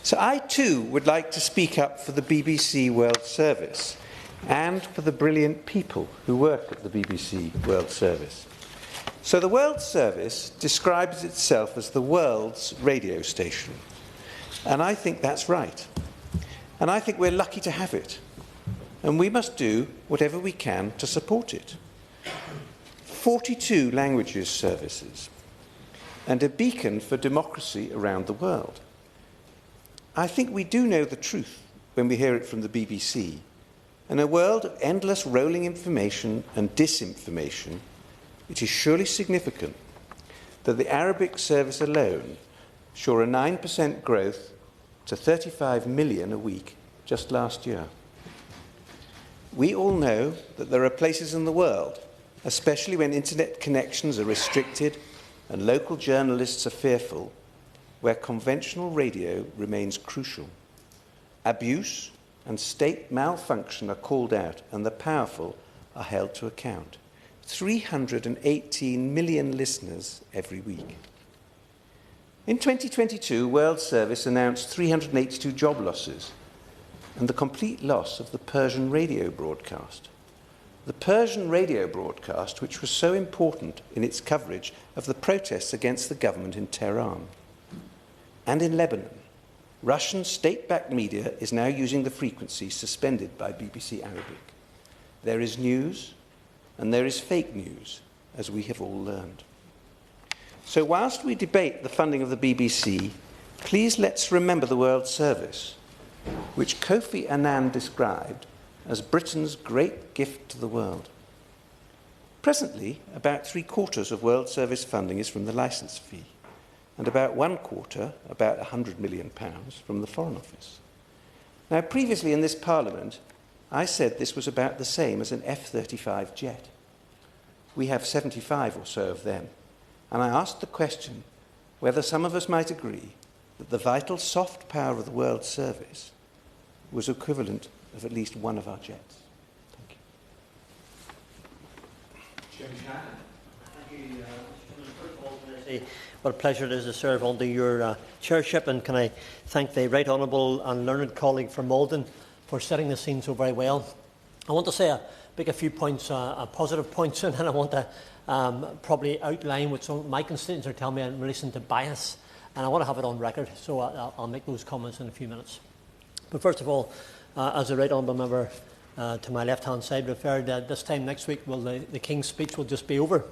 So I too would like to speak up for the BBC World Service and for the brilliant people who work at the BBC World Service. So the World Service describes itself as the world's radio station, and I think that's right. And I think we're lucky to have it, and we must do whatever we can to support it. 42 languages services, and a beacon for democracy around the world. I think we do know the truth when we hear it from the BBC. In a world of endless rolling information and disinformation, it is surely significant that the Arabic service alone saw a 9% growth to 35 million a week just last year. We all know that there are places in the world, especially when internet connections are restricted and local journalists are fearful, where conventional radio remains crucial. Abuse and state malfunction are called out and the powerful are held to account. 318 million listeners every week. In 2022, World Service announced 382 job losses and the complete loss of the Persian radio broadcast. The Persian radio broadcast, which was so important in its coverage of the protests against the government in Tehran. And in Lebanon, Russian state-backed media is now using the frequency suspended by BBC Arabic. There is news, and there is fake news, as we have all learned. So whilst we debate the funding of the BBC, please let's remember the World Service, which Kofi Annan described as Britain's great gift to the world. Presently, about 3/4 of World Service funding is from the licence fee, and about 1/4, about £100 million, from the Foreign Office. Now, previously in this Parliament, I said this was about the same as an F-35 jet. We have 75 or so of them, and I asked the question whether some of us might agree that the vital soft power of the World Service was equivalent of at least one of our jets. Thank you. What a pleasure it is to serve under your chairship, and can I thank the Right Honourable and learned colleague from Malden for setting the scene so very well. I want to say make a few points, positive points, and then I want to probably outline what some of my constituents are telling me in relation to bias, and I want to have it on record, so I'll make those comments in a few minutes. But first of all, as the Right Honourable Member to my left-hand side referred, this time next week, well, the King's speech will just be over.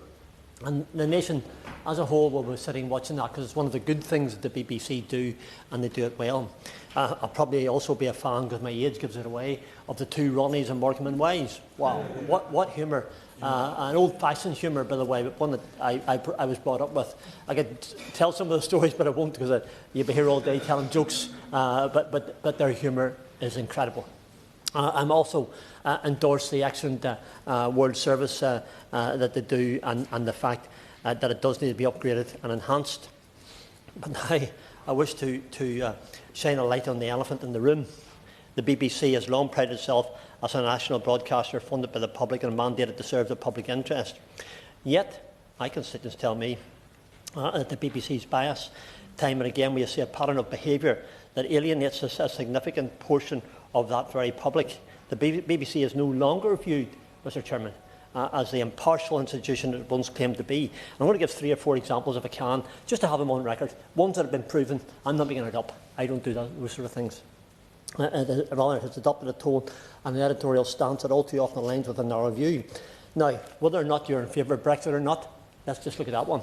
And the nation as a whole will be sitting watching that, because it's one of the good things that the BBC do, and they do it well. I'll probably also be a fan, because my age gives it away, of the two Ronnies and Morecambe and Wise. Wow, what humour. An old-fashioned humour, by the way, but one that I was brought up with. I could tell some of the stories, but I won't, because you'll be here all day telling jokes, but their humour is incredible. I'm also endorse the excellent World Service that they do, and the fact that it does need to be upgraded and enhanced. But now I wish to shine a light on the elephant in the room. The BBC has long prided itself as a national broadcaster funded by the public and mandated to serve the public interest. Yet, my constituents tell me that the BBC's bias. Time and again we see a pattern of behaviour that alienates a significant portion of that very public. The BBC is no longer viewed, Mr Chairman, as the impartial institution it once claimed to be. I'm going to give 3 or 4 examples, if I can, just to have them on record. Ones that have been proven. I'm not making it up. I don't do those sort of things. Rather, it has adopted a tone and an editorial stance that all too often aligns with a narrow view. Now, whether or not you're in favour of Brexit or not, let's just look at that one.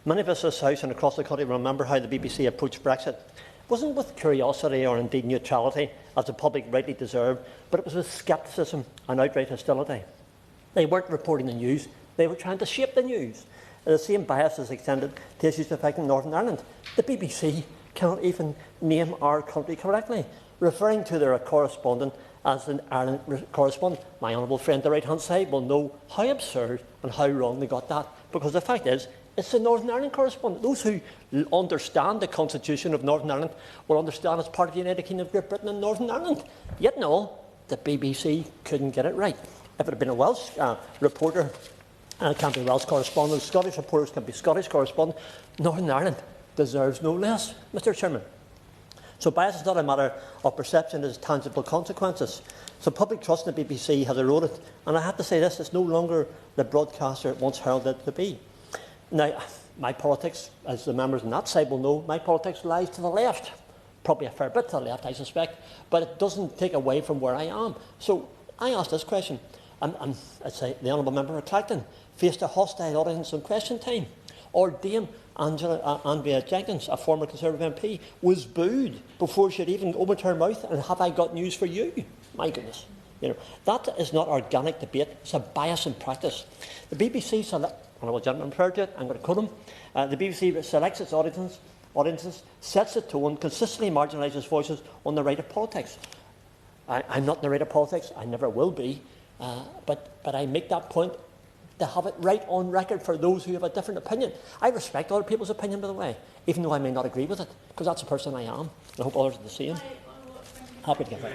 Many of us in this House and across the country remember how the BBC approached Brexit. It wasn't with curiosity or indeed neutrality, as the public rightly deserved, but it was with scepticism and outright hostility. They weren't reporting the news, they were trying to shape the news. The same bias is extended to issues affecting Northern Ireland. The BBC cannot even name our country correctly, referring to their correspondent as an Ireland correspondent. My honourable friend, the right-hand side, will know how absurd and how wrong they got that, because the fact is, it's the Northern Ireland correspondent. Those who understand the constitution of Northern Ireland will understand it's part of the United Kingdom of Great Britain and Northern Ireland. Yet no, the BBC couldn't get it right. If it had been a Welsh reporter, it can't be Welsh correspondent, Scottish reporters can be Scottish correspondent. Northern Ireland deserves no less, Mr Chairman. So bias is not a matter of perception, it has tangible consequences. So public trust in the BBC has eroded, and I have to say this, it's no longer the broadcaster it once heralded it to be. Now, my politics, as the members on that side will know, my politics lies to the left. Probably a fair bit to the left, I suspect, but it doesn't take away from where I am. So I ask this question, I'd say the Honourable Member of Clacton faced a hostile audience in question time. Or Dame Andrea Jenkins, a former Conservative MP, was booed before she had even opened her mouth. And have I got news for you? My goodness. That is not organic debate. It's a bias in practice. The BBC, honourable gentleman referred to it, I'm going to quote him. The BBC selects its audiences, sets the tone, consistently marginalises voices on the right of politics. I'm not on the right of politics. I never will be. But I make that point to have it right on record for those who have a different opinion. I respect other people's opinion, by the way, even though I may not agree with it, because that's the person I am. I hope others are the same. Happy to get that.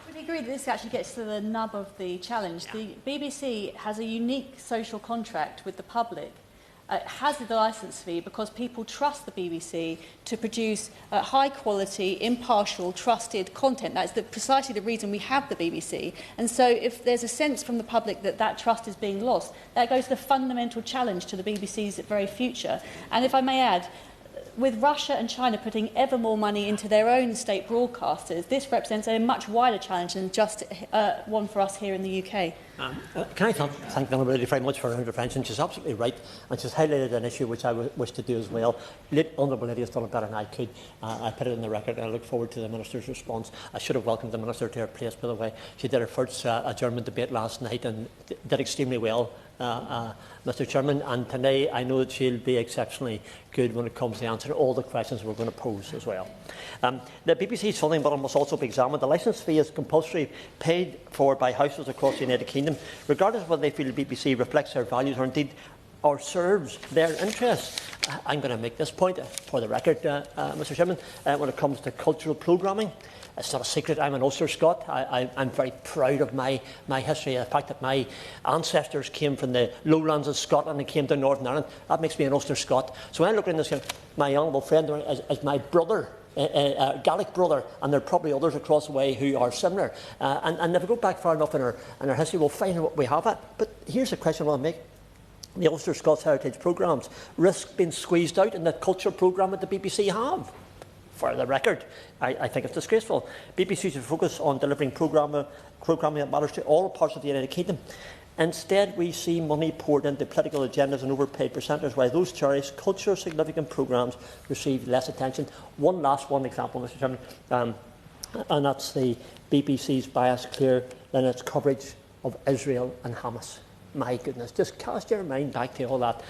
Would you agree that this actually gets to the nub of the challenge? The BBC has a unique social contract with the public. It has the licence fee because people trust the BBC to produce high-quality, impartial, trusted content. That's precisely the reason we have the BBC. And so if there's a sense from the public that that trust is being lost, that goes to the fundamental challenge to the BBC's very future. And if I may add, with Russia and China putting ever more money into their own state broadcasters, this represents a much wider challenge than just one for us here in the UK. Can I thank the Honourable Lady very much for her intervention? She's absolutely right, and she's highlighted an issue which I wish to do as well. The Honourable Lady has done it better than I could. I put it in the record, and I look forward to the Minister's response. I should have welcomed the Minister to her place, by the way. She did her first adjournment debate last night and did extremely well, Mr Chairman, and today I know that she'll be exceptionally good when it comes to answering all the questions we're going to pose as well. The BBC's funding model must also be examined. The licence fee is compulsory, paid for by households across the United Kingdom, regardless of whether they feel the BBC reflects their values or indeed or serves their interests. I'm going to make this point for the record, Mr Chairman, when it comes to cultural programming. It's not a secret, I'm an Ulster Scot. I'm very proud of my history, the fact that my ancestors came from the lowlands of Scotland and came to Northern Ireland. That makes me an Ulster Scot. So when I look at this, my honourable friend as my brother, Gaelic brother, and there are probably others across the way who are similar. And if we go back far enough in our history, we'll find what we have at. But here's the question I want to make. The Ulster Scots Heritage Programmes risk being squeezed out in the culture programme that the BBC have. For the record, I think it's disgraceful. BBC should focus on delivering programming that matters to all parts of the United Kingdom. Instead, we see money poured into political agendas and overpaid presenters, while those cherished cultural significant programmes receive less attention. One example, Mr Chairman, and that's the BBC's bias clear in its coverage of Israel and Hamas. My goodness, just cast your mind back to all that.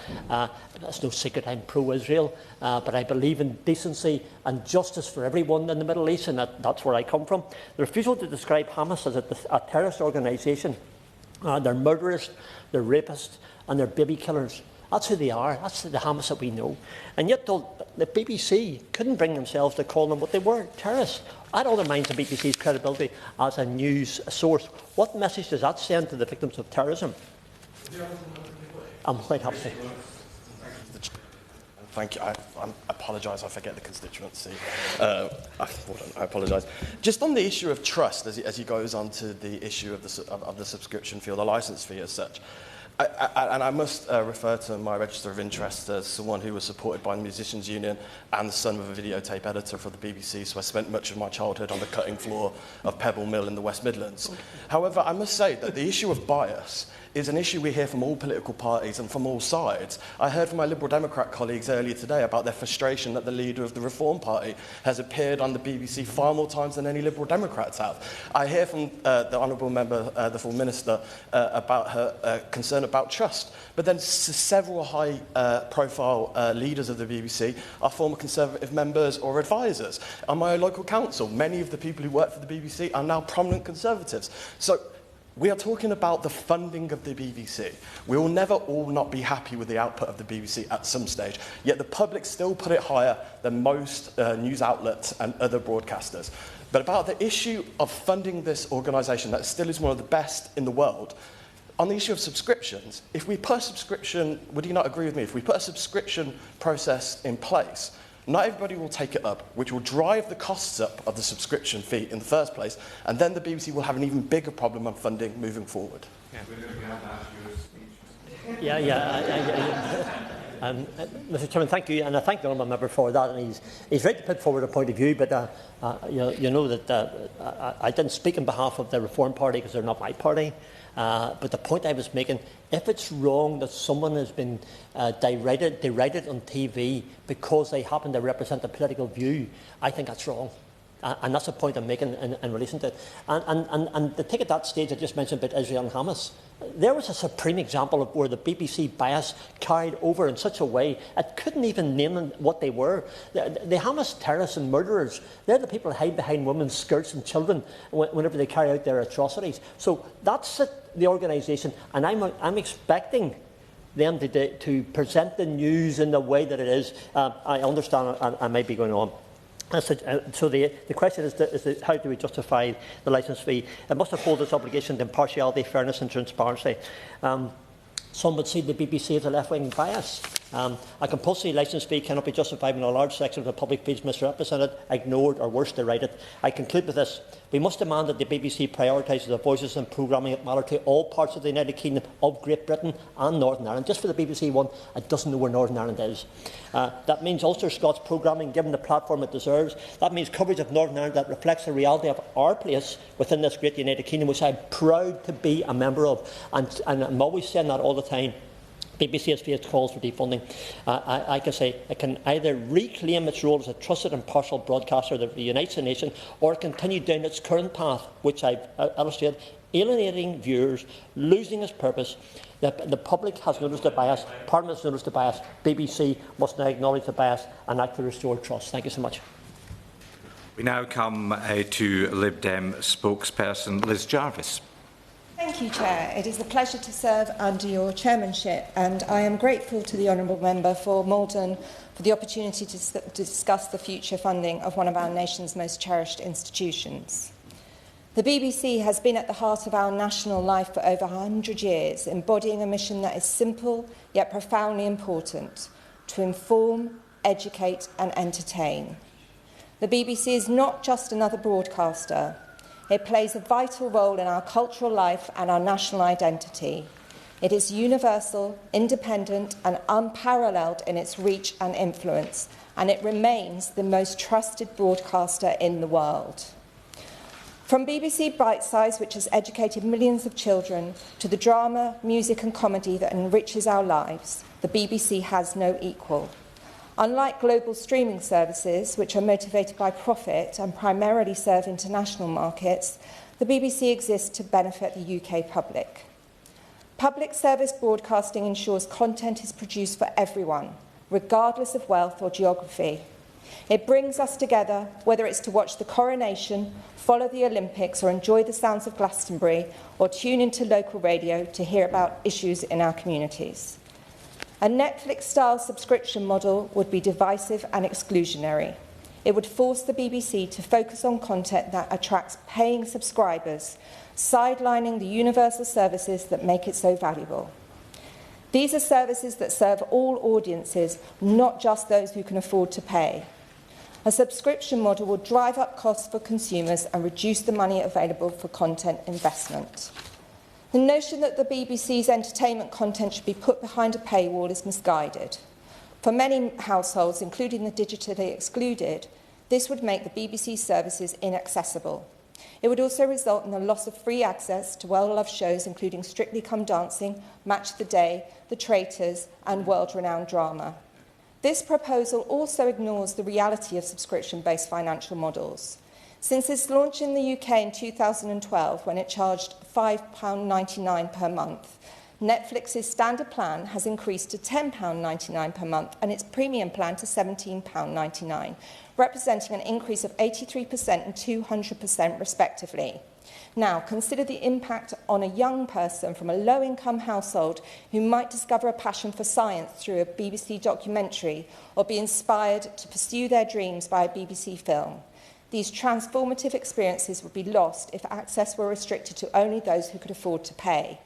It's no secret I'm pro-Israel, but I believe in decency and justice for everyone in the Middle East, and that's where I come from. The refusal to describe Hamas as a terrorist organisation, they're murderers, they're rapists, and they're baby killers. That's who they are. That's the Hamas that we know. And yet the BBC couldn't bring themselves to call them what they were, terrorists. That undermines the BBC's credibility as a news source. What message does that send to the victims of terrorism? I'm quite happy. Thank you. I apologise. I forget the constituency. I apologise. Just on the issue of trust, as he goes on to the issue of the subscription fee or the licence fee as such. And I must refer to my register of interest as someone who was supported by the Musicians Union and the son of a videotape editor for the BBC, so I spent much of my childhood on the cutting floor of Pebble Mill in the West Midlands. However, I must say that the issue of bias is an issue we hear from all political parties and from all sides. I heard from my Liberal Democrat colleagues earlier today about their frustration that the leader of the Reform Party has appeared on the BBC far more times than any Liberal Democrats have. I hear from the Honourable Member, the full Minister, about her concern about trust. But then several high-profile leaders of the BBC are former Conservative members or advisors. On my local council, many of the people who work for the BBC are now prominent Conservatives. So we are talking about the funding of the BBC. We will never all not be happy with the output of the BBC at some stage, yet the public still put it higher than most news outlets and other broadcasters. But about the issue of funding this organisation that still is one of the best in the world, on the issue of subscriptions, if we put a subscription, would you not agree with me, if we put a subscription process in place, not everybody will take it up, which will drive the costs up of the subscription fee in the first place, and then the BBC will have an even bigger problem on funding moving forward. Mr Chairman, thank you, and I thank the honourable member for that. And he's right to put forward a point of view, but you know that I didn't speak on behalf of the Reform Party because they're not my party. But the point I was making, if it's wrong that someone has been derided on TV because they happen to represent a political view, I think that's wrong. And that's the point I'm making in relation to it. And to take at that stage I just mentioned about Israel and Hamas, there was a supreme example of where the BBC bias carried over in such a way it couldn't even name them what they were. The Hamas terrorists and murderers, they're the people who hide behind women's skirts and children whenever they carry out their atrocities. So that's the organisation, and I'm expecting them to present the news in the way that it is. I understand I might be going on. So the question is how do we justify the licence fee? It must uphold its obligation to impartiality, fairness and transparency. Some would see the BBC as a left-wing bias. A compulsory licence fee cannot be justified when a large section of the public feels misrepresented, ignored or worse, derided. I conclude with this. We must demand that the BBC prioritises the voices and programming that matter to all parts of the United Kingdom, of Great Britain and Northern Ireland. Just for the BBC one, it doesn't know where Northern Ireland is. That means Ulster Scots programming given the platform it deserves. That means coverage of Northern Ireland that reflects the reality of our place within this great United Kingdom, which I'm proud to be a member of. And I'm always saying that all the time. BBC has faced calls for defunding. I can say it can either reclaim its role as a trusted and impartial broadcaster that unites the nation, or continue down its current path, which I've illustrated, alienating viewers, losing its purpose. The public has noticed the bias, Parliament has noticed the bias, BBC must now acknowledge the bias and act to restore trust. Thank you so much. We now come to Lib Dem spokesperson Liz Jarvis. Thank you, Chair. It is a pleasure to serve under your chairmanship, and I am grateful to the Honourable Member for Malden for the opportunity to discuss the future funding of one of our nation's most cherished institutions. The BBC has been at the heart of our national life for over 100 years, embodying a mission that is simple yet profoundly important: to inform, educate and entertain. The BBC is not just another broadcaster. It plays a vital role in our cultural life and our national identity. It is universal, independent and unparalleled in its reach and influence, and it remains the most trusted broadcaster in the world. From BBC Bitesize, which has educated millions of children, to the drama, music and comedy that enriches our lives, the BBC has no equal. Unlike global streaming services, which are motivated by profit and primarily serve international markets, the BBC exists to benefit the UK public. Public service broadcasting ensures content is produced for everyone, regardless of wealth or geography. It brings us together, whether it's to watch the coronation, follow the Olympics or enjoy the sounds of Glastonbury, or tune into local radio to hear about issues in our communities. A Netflix-style subscription model would be divisive and exclusionary. It would force the BBC to focus on content that attracts paying subscribers, sidelining the universal services that make it so valuable. These are services that serve all audiences, not just those who can afford to pay. A subscription model will drive up costs for consumers and reduce the money available for content investment. The notion that the BBC's entertainment content should be put behind a paywall is misguided. For many households, including the digitally excluded, this would make the BBC services inaccessible. It would also result in the loss of free access to well-loved shows including Strictly Come Dancing, Match of the Day, The Traitors and world-renowned drama. This proposal also ignores the reality of subscription-based financial models. Since its launch in the UK in 2012, when it charged £5.99 per month, Netflix's standard plan has increased to £10.99 per month and its premium plan to £17.99, representing an increase of 83% and 200% respectively. Now, consider the impact on a young person from a low-income household who might discover a passion for science through a BBC documentary or be inspired to pursue their dreams by a BBC film. These transformative experiences would be lost if access were restricted to only those who could afford to pay.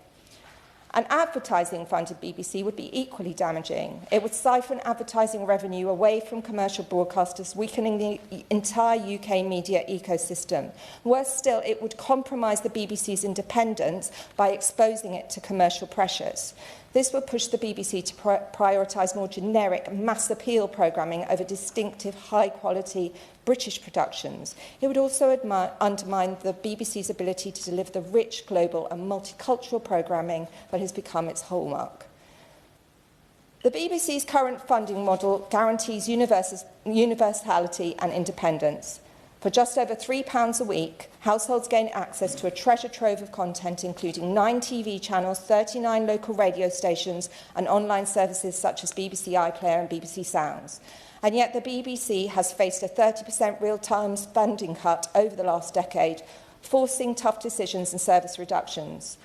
An advertising-funded BBC would be equally damaging. It would siphon advertising revenue away from commercial broadcasters, weakening the entire UK media ecosystem. Worse still, it would compromise the BBC's independence by exposing it to commercial pressures. This would push the BBC to prioritise more generic mass appeal programming over distinctive high-quality British productions. It would also undermine the BBC's ability to deliver the rich, global and multicultural programming that has become its hallmark. The BBC's current funding model guarantees universality and independence. For just over £3 a week, households gain access to a treasure trove of content, including 9 TV channels, 39 local radio stations, and online services such as BBC iPlayer and BBC Sounds. And yet the BBC has faced a 30% real-time funding cut over the last decade, forcing tough decisions and service reductions.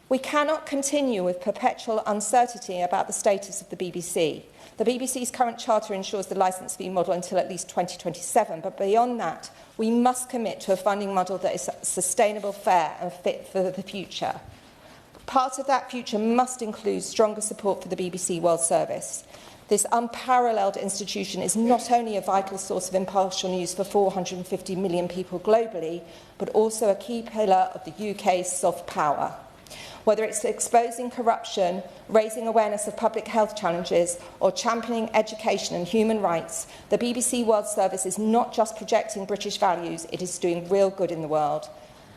We cannot continue with perpetual uncertainty about the status of the BBC. The BBC's current charter ensures the licence fee model until at least 2027, but beyond that, we must commit to a funding model that is sustainable, fair and fit for the future. Part of that future must include stronger support for the BBC World Service. This unparalleled institution is not only a vital source of impartial news for 450 million people globally, but also a key pillar of the UK's soft power. Whether it's exposing corruption, raising awareness of public health challenges, or championing education and human rights, the BBC World Service is not just projecting British values, it is doing real good in the world.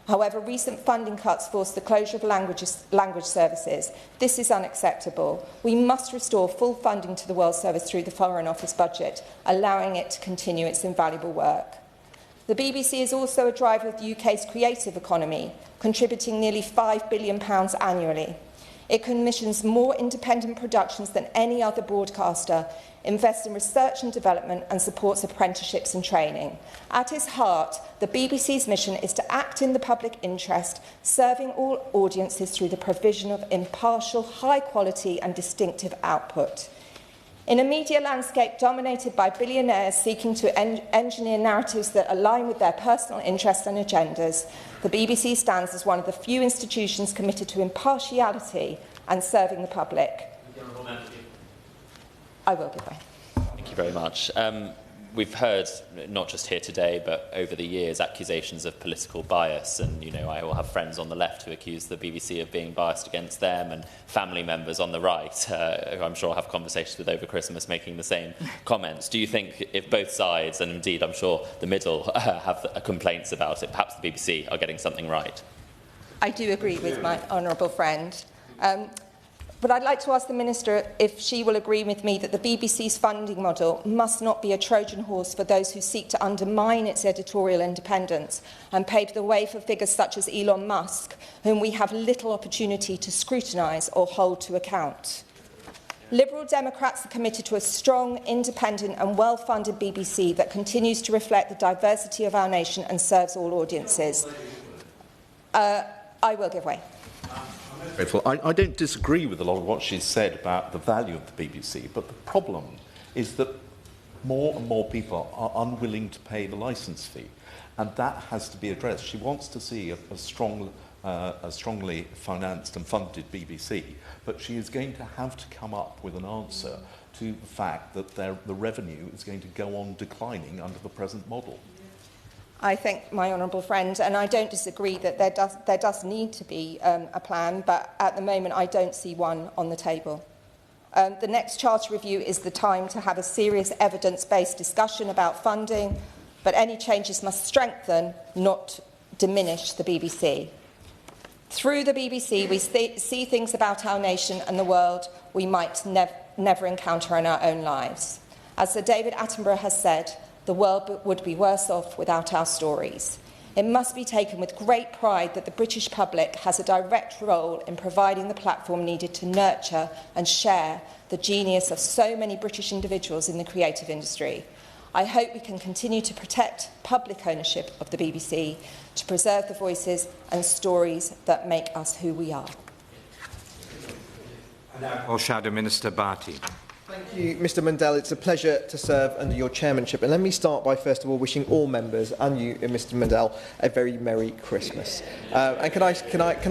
However, recent funding cuts forced the closure of language services. This is unacceptable. We must restore full funding to the World Service through the Foreign Office budget, allowing it to continue its invaluable work. The BBC is also a driver of the UK's creative economy, contributing nearly £5 billion annually. It commissions more independent productions than any other broadcaster, invests in research and development and supports apprenticeships and training. At its heart, the BBC's mission is to act in the public interest, serving all audiences through the provision of impartial, high-quality and distinctive output. In a media landscape dominated by billionaires seeking to engineer narratives that align with their personal interests and agendas, the BBC stands as one of the few institutions committed to impartiality and serving the public. I will give way. Thank you very much. We've heard, not just here today, but over the years, accusations of political bias. And, you know, I will have friends on the left who accuse the BBC of being biased against them, and family members on the right, who I'm sure I'll have conversations with over Christmas, making the same comments. Do you think if both sides, and indeed I'm sure the middle, have complaints about it, perhaps the BBC are getting something right? I do agree with my honourable friend. But I'd like to ask the Minister if she will agree with me that the BBC's funding model must not be a Trojan horse for those who seek to undermine its editorial independence and pave the way for figures such as Elon Musk, whom we have little opportunity to scrutinise or hold to account. Liberal Democrats are committed to a strong, independent and well-funded BBC that continues to reflect the diversity of our nation and serves all audiences. I will give way. Grateful. I don't disagree with a lot of what she's said about the value of the BBC, but the problem is that more and more people are unwilling to pay the licence fee, and that has to be addressed. She wants to see a strongly financed and funded BBC, but she is going to have to come up with an answer to the fact that the revenue is going to go on declining under the present model. I thank my honourable friend, and I don't disagree that there does need to be a plan, but at the moment I don't see one on the table. The next charter review is the time to have a serious evidence-based discussion about funding, but any changes must strengthen, not diminish the BBC. Through the BBC, we see things about our nation and the world we might never encounter in our own lives. As Sir David Attenborough has said, the world would be worse off without our stories. It must be taken with great pride that the British public has a direct role in providing the platform needed to nurture and share the genius of so many British individuals in the creative industry. I hope we can continue to protect public ownership of the BBC, to preserve the voices and stories that make us who we are. Shadow Minister Barty. Thank you, Mr Mundell. It's a pleasure to serve under your chairmanship. And let me start by, first of all, wishing all members and you, Mr Mundell, a very Merry Christmas. And can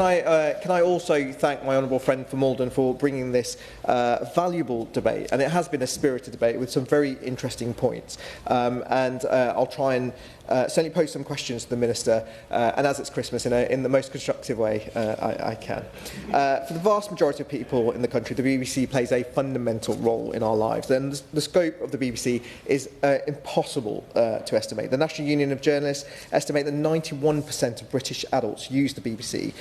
I also thank my honourable friend from Malden for bringing this valuable debate. And it has been a spirited debate with some very interesting points. I'll try and certainly pose some questions to the Minister, and as it's Christmas, in the most constructive way I can. For the vast majority of people in the country, the BBC plays a fundamental role in our lives, and the scope of the BBC is impossible to estimate. The National Union of Journalists estimate that 91% of British adults use the BBC.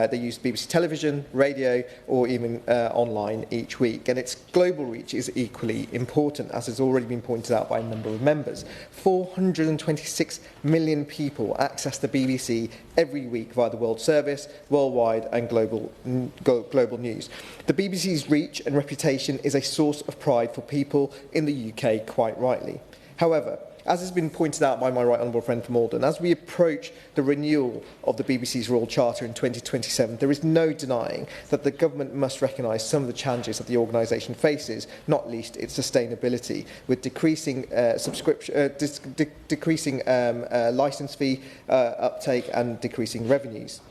They use BBC television, radio, or even online each week, and its global reach is equally important, as has already been pointed out by a number of members. 426 million people access the BBC every week via the World Service, worldwide and global news. The BBC's reach and reputation is a source of pride for people in the UK, quite rightly. However, as has been pointed out by my right honourable friend from Malden, as we approach the renewal of the BBC's Royal Charter in 2027, there is no denying that the government must recognise some of the challenges that the organisation faces, not least its sustainability, with decreasing licence fee uptake and decreasing revenues.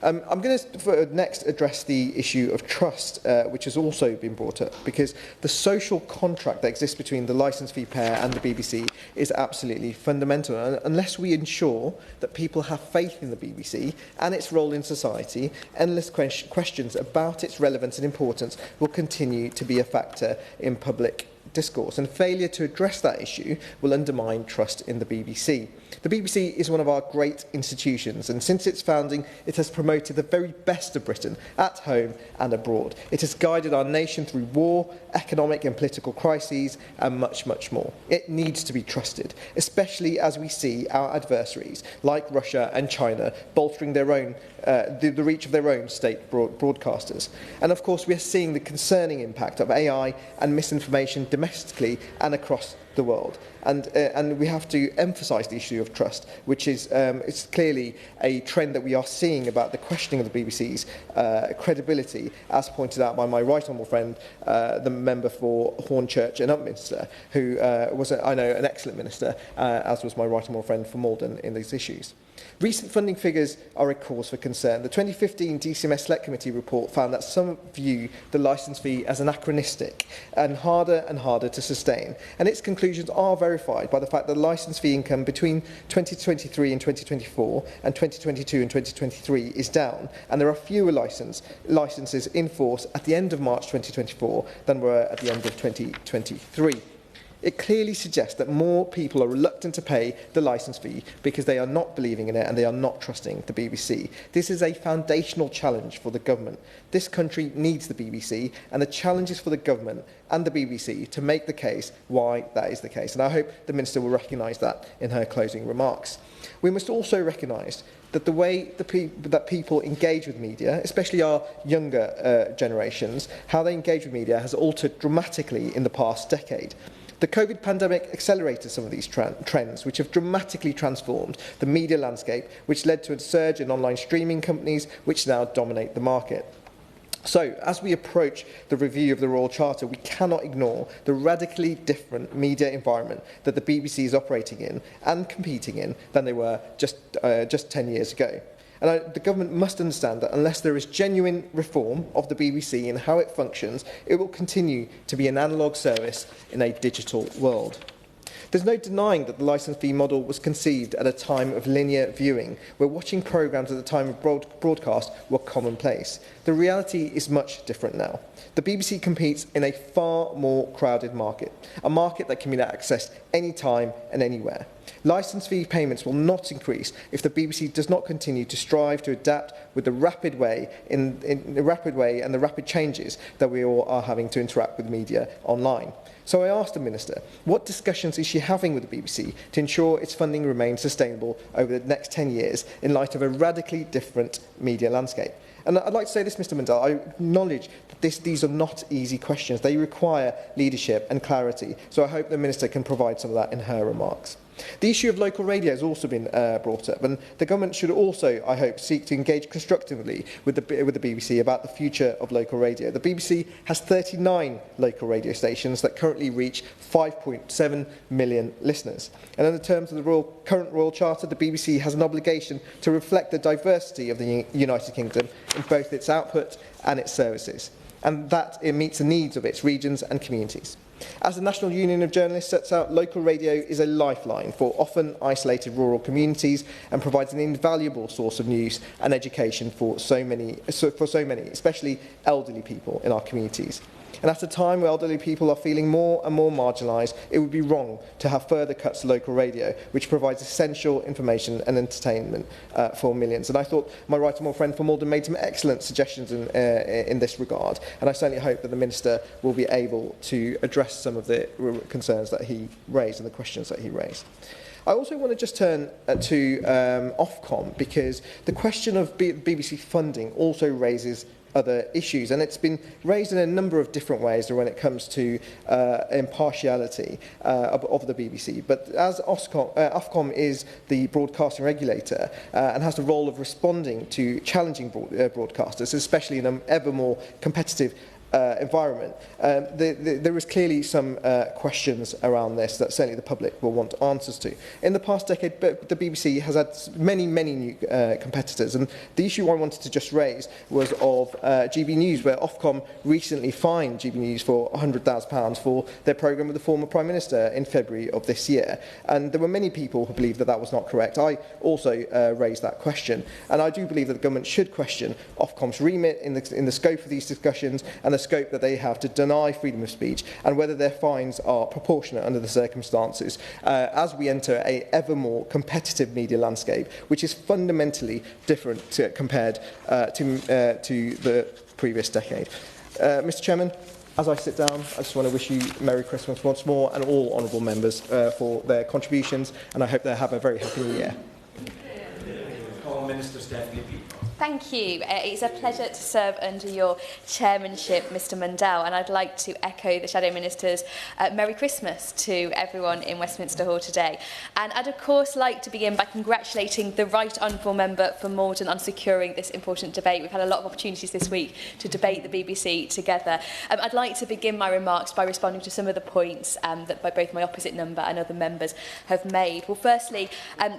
I'm going to next address the issue of trust, which has also been brought up, because the social contract that exists between the licence fee payer and the BBC is absolutely fundamental. And unless we ensure that people have faith in the BBC and its role in society, endless questions about its relevance and importance will continue to be a factor in public discourse, and failure to address that issue will undermine trust in the BBC. The BBC is one of our great institutions, and since its founding, it has promoted the very best of Britain at home and abroad. It has guided our nation through war, economic and political crises, and much, much more. It needs to be trusted, especially as we see our adversaries, like Russia and China, bolstering their own the reach of their own state broadcasters. And of course, we are seeing the concerning impact of AI and misinformation domestically and across the world. And we have to emphasise the issue of trust, which is it's clearly a trend that we are seeing about the questioning of the BBC's credibility, as pointed out by my right honourable friend, the member for Hornchurch and Upminster, who was, I know, an excellent minister, as was my right honourable friend for Malden in these issues. Recent funding figures are a cause for concern. The 2015 DCMS Select Committee report found that some view the licence fee as anachronistic and harder to sustain. And its conclusions are verified by the fact that licence fee income between 2023 and 2024 and 2022 and 2023 is down, and there are fewer licences in force at the end of March 2024 than were at the end of 2023. It clearly suggests that more people are reluctant to pay the licence fee because they are not believing in it and they are not trusting the BBC. This is a foundational challenge for the government. This country needs the BBC, and the challenge is for the government and the BBC to make the case why that is the case. And I hope the Minister will recognise that in her closing remarks. We must also recognise that the way that people engage with media, especially our younger generations, how they engage with media has altered dramatically in the past decade. The COVID pandemic accelerated some of these trends, which have dramatically transformed the media landscape, which led to a surge in online streaming companies, which now dominate the market. So, as we approach the review of the Royal Charter, we cannot ignore the radically different media environment that the BBC is operating in and competing in than they were just 10 years ago. And the government must understand that unless there is genuine reform of the BBC and how it functions, it will continue to be an analogue service in a digital world. There's no denying that the licence fee model was conceived at a time of linear viewing, where watching programmes at the time of broadcast were commonplace. The reality is much different now. The BBC competes in a far more crowded market, a market that can be accessed anytime and anywhere. Licence fee payments will not increase if the BBC does not continue to strive to adapt with the rapid way and the rapid changes that we all are having to interact with media online. So I asked the Minister, what discussions is she having with the BBC to ensure its funding remains sustainable over the next 10 years in light of a radically different media landscape? And I'd like to say this, Mr Mundell, I acknowledge that these are not easy questions. They require leadership and clarity, so I hope the Minister can provide some of that in her remarks. The issue of local radio has also been brought up, and the government should also, I hope, seek to engage constructively with the BBC about the future of local radio. The BBC has 39 local radio stations that currently reach 5.7 million listeners. And in the terms of the current Royal Charter, the BBC has an obligation to reflect the diversity of the United Kingdom in both its output and its services, and that it meets the needs of its regions and communities. As the National Union of Journalists sets out, local radio is a lifeline for often isolated rural communities and provides an invaluable source of news and education for so many, especially elderly people in our communities. And at a time where elderly people are feeling more and more marginalised, it would be wrong to have further cuts to local radio, which provides essential information and entertainment for millions. And I thought my right honourable friend from Malden made some excellent suggestions in this regard, and I certainly hope that the Minister will be able to address some of the concerns that he raised and the questions that he raised. I also want to just turn to Ofcom, because the question of BBC funding also raises other issues, and it's been raised in a number of different ways when it comes to impartiality of the BBC. But as Ofcom is the broadcasting regulator and has the role of responding to challenging broadcasters, especially in an ever more competitive environment, there is clearly some questions around this that certainly the public will want answers to. In the past decade, the BBC has had many new competitors, and the issue I wanted to just raise was of GB News, where Ofcom recently fined GB News for £100,000 for their programme with the former Prime Minister in February of this year. And there were many people who believed that that was not correct. I also raised that question, and I do believe that the government should question Ofcom's remit in the scope of these discussions and the scope that they have to deny freedom of speech, and whether their fines are proportionate under the circumstances as we enter an ever more competitive media landscape, which is fundamentally different compared to the previous decade. Mr Chairman, as I sit down, I just want to wish you Merry Christmas once more, and all honourable members for their contributions, and I hope they have a very happy New Year. Minister Stephanie Peacock. Thank you. It's a pleasure to serve under your chairmanship, Mr Mundell, and I'd like to echo the Shadow Minister's Merry Christmas to everyone in Westminster Hall today. And I'd of course like to begin by congratulating the Right Honourable Member for Malden on securing this important debate. We've had a lot of opportunities this week to debate the BBC together. I'd like to begin my remarks by responding to some of the points that both my opposite number and other members have made. Well, firstly,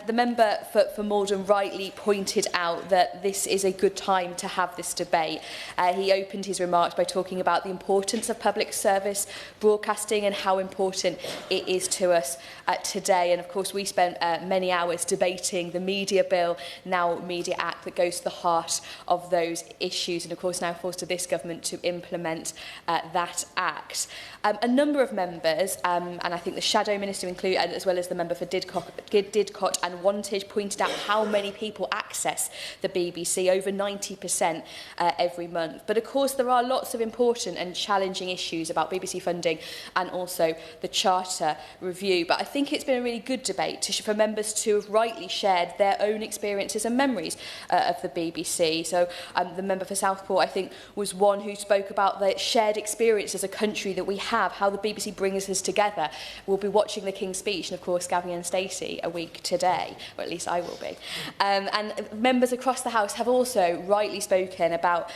the member for Malden rightly pointed out that this is a good time to have this debate. He opened his remarks by talking about the importance of public service broadcasting and how important it is to us today. And of course, we spent many hours debating the Media Bill, now Media Act, that goes to the heart of those issues, and of course now falls to this government to implement that act. A number of members, and I think the Shadow Minister included, as well as the member for Didcot and Wantage, pointed out how many people access the BBC, over 90% every month. But of course there are lots of important and challenging issues about BBC funding and also the Charter review. But I think it's been a really good debate for members to have rightly shared their own experiences and memories of the BBC. So the member for Southport, I think, was one who spoke about the shared experience as a country that we have, how the BBC brings us together. We'll be watching the King's Speech and of course Gavin and Stacey a week today, or at least I will be. And members across the House have also rightly spoken about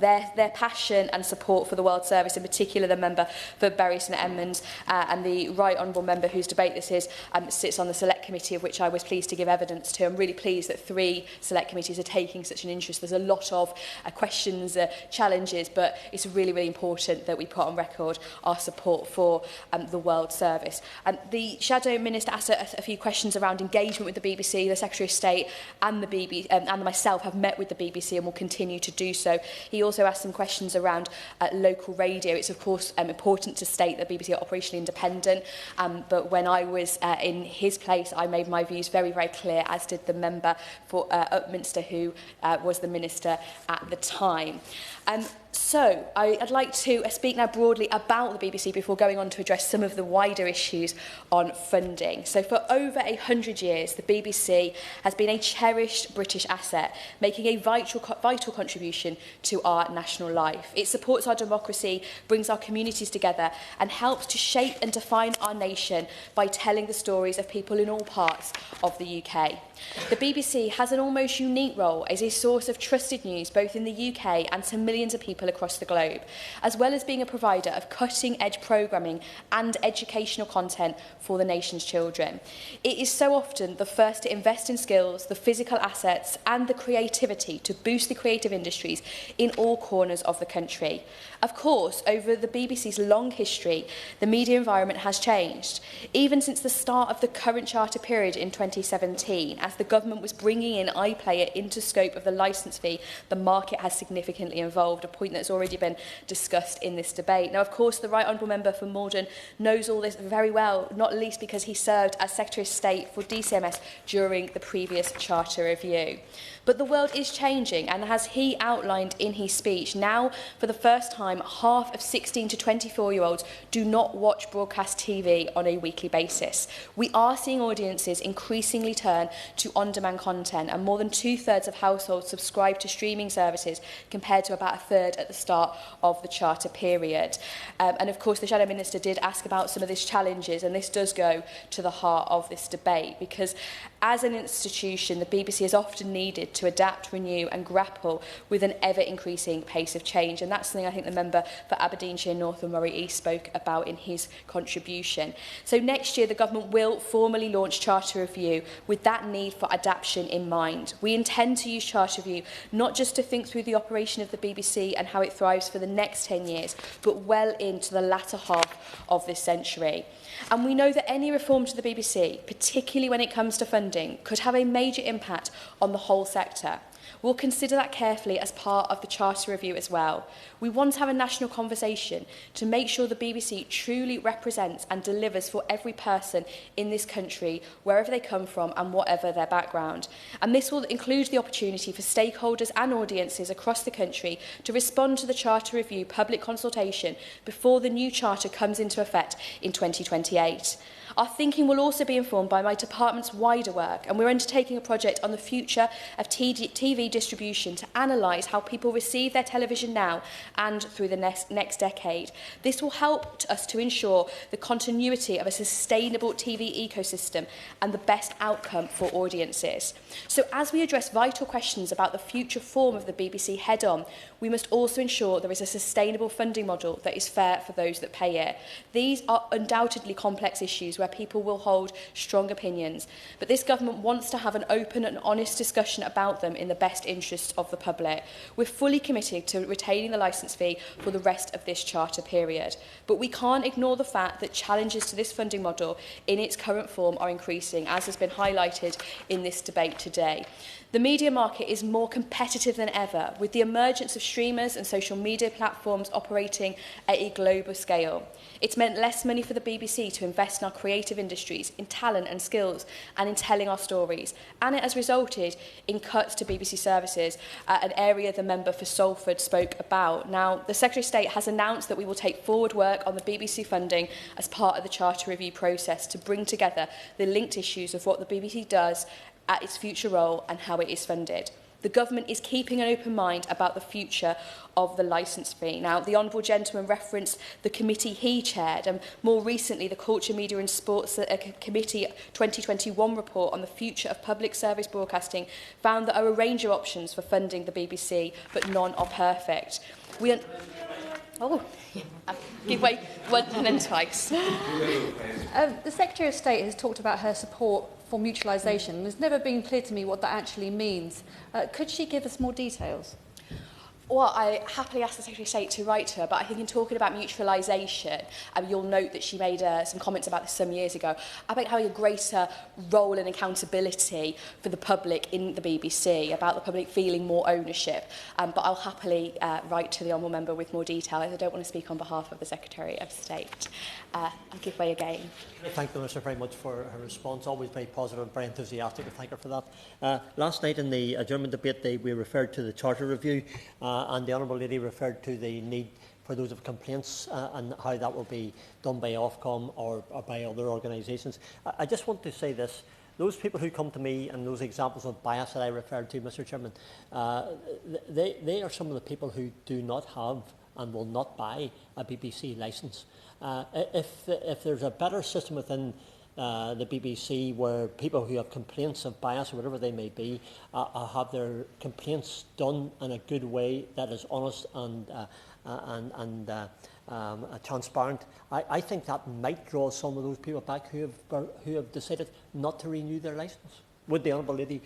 their passion and support for the World Service, in particular the member for Bury St Edmunds and the Right Honourable Member whose debate this is sits on the Select Committee, of which I was pleased to give evidence to. I'm really pleased that 3 Select Committees are taking such an interest. There's a lot of questions, challenges, but it's really important that we put on record our support for the World Service. The Shadow Minister asked a few questions around engagement with the BBC. The Secretary of State and the BBC and myself have met with the BBC and will continue to do so. He also asked some questions around local radio. It's of course important to state that BBC are operationally independent, but when I was in his place, I made my views very clear, as did the member for Upminster, who was the Minister at the time. So, I'd like to speak now broadly about the BBC before going on to address some of the wider issues on funding. So, for over 100 years, the BBC has been a cherished British asset, making a vital contribution to our national life. It supports our democracy, brings our communities together, and helps to shape and define our nation by telling the stories of people in all parts of the UK. The BBC has an almost unique role as a source of trusted news both in the UK and to millions of people across the globe, as well as being a provider of cutting-edge programming and educational content for the nation's children. It is so often the first to invest in skills, the physical assets and the creativity to boost the creative industries in all corners of the country. Of course, over the BBC's long history, the media environment has changed, even since the start of the current charter period in 2017, as the government was bringing in iPlayer into scope of the licence fee. The market has significantly evolved, a point that's already been discussed in this debate. Now, of course, the Right Honourable Member for Malden knows all this very well, not least because he served as Secretary of State for DCMS during the previous charter review. But the world is changing, and as he outlined in his speech, now, for the first time, half of 16 to 24-year-olds do not watch broadcast TV on a weekly basis. We are seeing audiences increasingly turn to on-demand content, and more than two-thirds of households subscribe to streaming services, compared to about a third at the start of the charter period. And of course, the Shadow Minister did ask about some of these challenges, and this does go to the heart of this debate, because as an institution, the BBC is often needed to adapt, renew and grapple with an ever-increasing pace of change. And that's something I think the member for Aberdeenshire North and Moray East spoke about in his contribution. So next year, the government will formally launch Charter Review with that need for adaptation in mind. We intend to use Charter Review not just to think through the operation of the BBC and how it thrives for the next 10 years, but well into the latter half of this century. And we know that any reform to the BBC, particularly when it comes to funding, could have a major impact on the whole sector. We'll consider that carefully as part of the Charter Review as well. We want to have a national conversation to make sure the BBC truly represents and delivers for every person in this country, wherever they come from and whatever their background. And this will include the opportunity for stakeholders and audiences across the country to respond to the Charter Review public consultation before the new Charter comes into effect in 2028. Our thinking will also be informed by my department's wider work, and we're undertaking a project on the future of TV distribution to analyse how people receive their television now and through the next decade. This will help us to ensure the continuity of a sustainable TV ecosystem and the best outcome for audiences. So as we address vital questions about the future form of the BBC head-on, we must also ensure there is a sustainable funding model that is fair for those that pay it. These are undoubtedly complex issues where people will hold strong opinions, but this government wants to have an open and honest discussion about them in the best interests of the public. We're fully committed to retaining the licence fee for the rest of this charter period, but we can't ignore the fact that challenges to this funding model in its current form are increasing, as has been highlighted in this debate today. The media market is more competitive than ever, with the emergence of streamers and social media platforms operating at a global scale. It's meant less money for the BBC to invest in our creative industries, in talent and skills, and in telling our stories. And it has resulted in cuts to BBC services, an area the member for Salford spoke about. Now, the Secretary of State has announced that we will take forward work on the BBC funding as part of the Charter Review process to bring together the linked issues of what the BBC does at its future role and how it is funded. The government is keeping an open mind about the future of the licence fee. Now, the Honourable Gentleman referenced the committee he chaired, and more recently the Culture, Media and Sports Committee 2021 report on the future of public service broadcasting found there are a range of options for funding the BBC, but none are perfect. Give way once and then twice. The Secretary of State has talked about her support for mutualisation. It's never been clear to me what that actually means. Could she give us more details? Well, I happily asked the Secretary of State to write to her, but I think in talking about mutualisation, you'll note that she made some comments about this some years ago, about having a greater role and accountability for the public in the BBC, about the public feeling more ownership. But I'll happily write to the Honourable Member with more detail, as I don't want to speak on behalf of the Secretary of State. I'll give way again. I thank the Minister very much for her response, always very positive and very enthusiastic. I thank her for that. Last night in the adjournment debate, we referred to the Charter Review. and the Honourable Lady referred to the need for those of complaints and how that will be done by Ofcom or by other organisations. I just want to say this. Those people who come to me and those examples of bias that I referred to, Mr Chairman, they are some of the people who do not have and will not buy a BBC licence. If there's a better system within the BBC where people who have complaints of bias or whatever they may be have their complaints done in a good way that is honest and transparent, I think that might draw some of those people back who have decided not to renew their licence. Would the Honourable Lady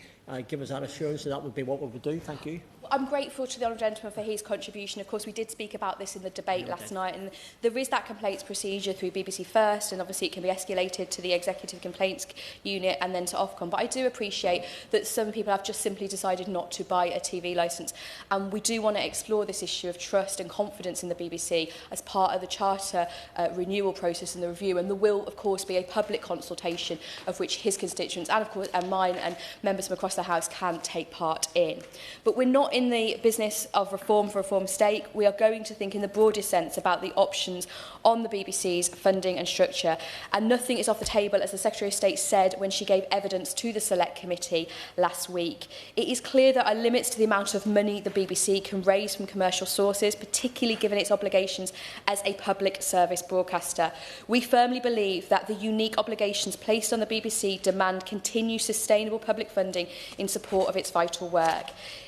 give us that assurance that that would be what we would do? Thank you. I'm grateful to the Honourable Gentleman for his contribution. Of course, we did speak about this in the debate last night, and there is that complaints procedure through BBC First, and obviously it can be escalated to the Executive Complaints Unit and then to Ofcom. But I do appreciate that some people have just simply decided not to buy a TV licence, and we do want to explore this issue of trust and confidence in the BBC as part of the Charter renewal process and the review. And there will, of course, be a public consultation of which his constituents and, of course, and mine and members from across the House can take part in. But we're not in the business of reform for reform's sake. We are going to think in the broadest sense about the options on the BBC's funding and structure, and nothing is off the table, as the Secretary of State said when she gave evidence to the Select Committee last week. It is clear there are limits to the amount of money the BBC can raise from commercial sources, particularly given its obligations as a public service broadcaster. We firmly believe that the unique obligations placed on the BBC demand continued sustainable public funding in support of its vital work.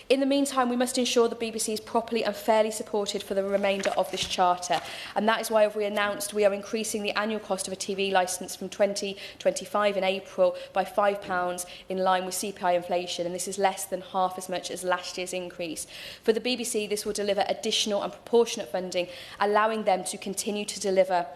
In the meantime, we must ensure the BBC is properly and fairly supported for the remainder of this charter, and that is why we announced we are increasing the annual cost of a TV licence from 2025 in April by £5 in line with CPI inflation, and this is less than half as much as last year's increase. For the BBC, this will deliver additional and proportionate funding, allowing them to continue to deliver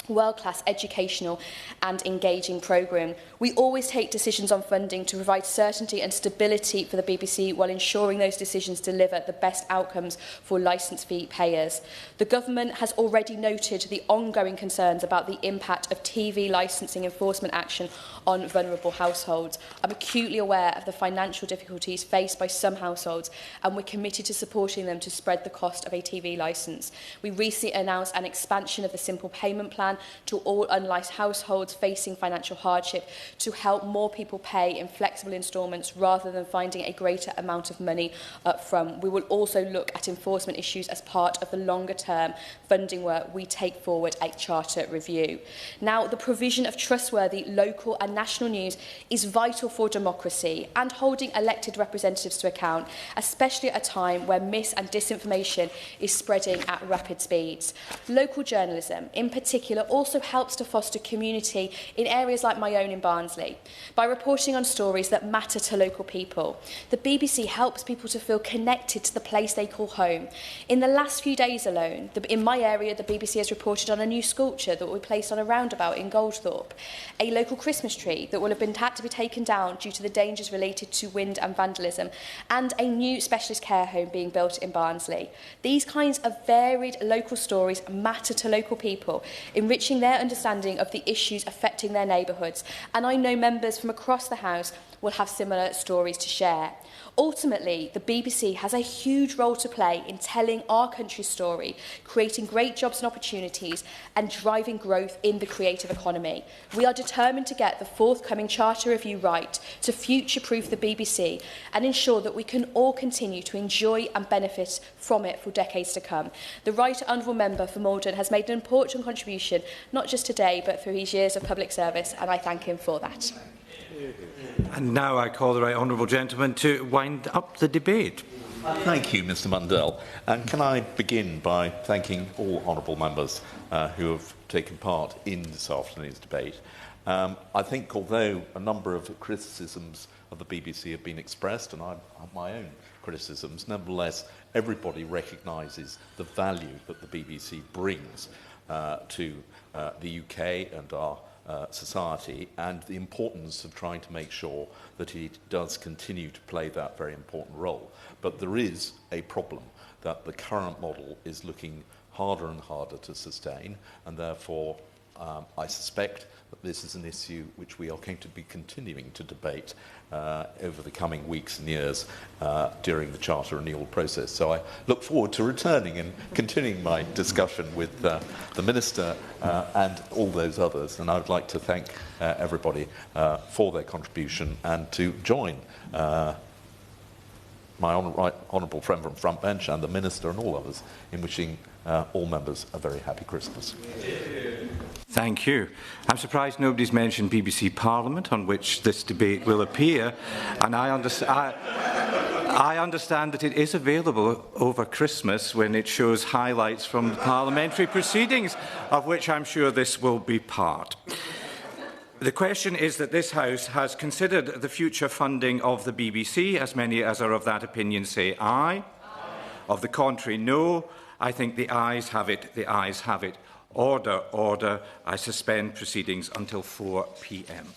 world-class educational and engaging programme. We always take decisions on funding to provide certainty and stability for the BBC while ensuring those decisions deliver the best outcomes for licence fee payers. The Government has already noted the ongoing concerns about the impact of TV licensing enforcement action on vulnerable households. I'm acutely aware of the financial difficulties faced by some households, and we're committed to supporting them to spread the cost of a TV licence. We recently announced an expansion of the Simple Payment Plan to all unlicensed households facing financial hardship to help more people pay in flexible instalments rather than finding a greater amount of money up front. We will also look at enforcement issues as part of the longer-term funding work we take forward at Charter Review. Now, the provision of trustworthy local and national news is vital for democracy and holding elected representatives to account, especially at a time where mis- and disinformation is spreading at rapid speeds. Local journalism, in particular, also helps to foster community in areas like my own in Barnsley. By reporting on stories that matter to local people, the BBC helps people to feel connected to the place they call home. In the last few days alone, in my area, the BBC has reported on a new sculpture that will be placed on a roundabout in Goldthorpe, a local Christmas tree that will have had to be taken down due to the dangers related to wind and vandalism, and a new specialist care home being built in Barnsley. These kinds of varied local stories matter to local people, enriching their understanding of the issues affecting their neighbourhoods, and I know members from across the House will have similar stories to share. Ultimately, the BBC has a huge role to play in telling our country's story, creating great jobs and opportunities, and driving growth in the creative economy. We are determined to get the forthcoming Charter Review right to future-proof the BBC and ensure that we can all continue to enjoy and benefit from it for decades to come. The Right Honourable Member for Malden has made an important contribution, not just today, but through his years of public service, and I thank him for that. And now I call the Right Honourable Gentleman to wind up the debate. Thank you, Mr Mundell. And can I begin by thanking all honourable members who have taken part in this afternoon's debate. I think although a number of criticisms of the BBC have been expressed, and I have my own criticisms, nevertheless, everybody recognises the value that the BBC brings to the UK and our society, and the importance of trying to make sure that it does continue to play that very important role. But there is a problem that the current model is looking harder and harder to sustain, and therefore I suspect that this is an issue which we are going to be continuing to debate over the coming weeks and years during the Charter renewal process. So I look forward to returning and continuing my discussion with the Minister and all those others. And I would like to thank everybody for their contribution and to join my honourable friend from front bench and the Minister and all others in wishing all members a very happy Christmas. Thank you. I'm surprised nobody's mentioned BBC Parliament, on which this debate will appear, and I understand that it is available over Christmas when it shows highlights from the parliamentary proceedings, of which I'm sure this will be part. The question is that this House has considered the future funding of the BBC. As many as are of that opinion say aye. Aye. Of the contrary, no. I think the ayes have it. The ayes have it. Order, order. I suspend proceedings until 4 p.m.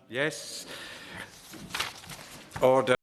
Yes. Order.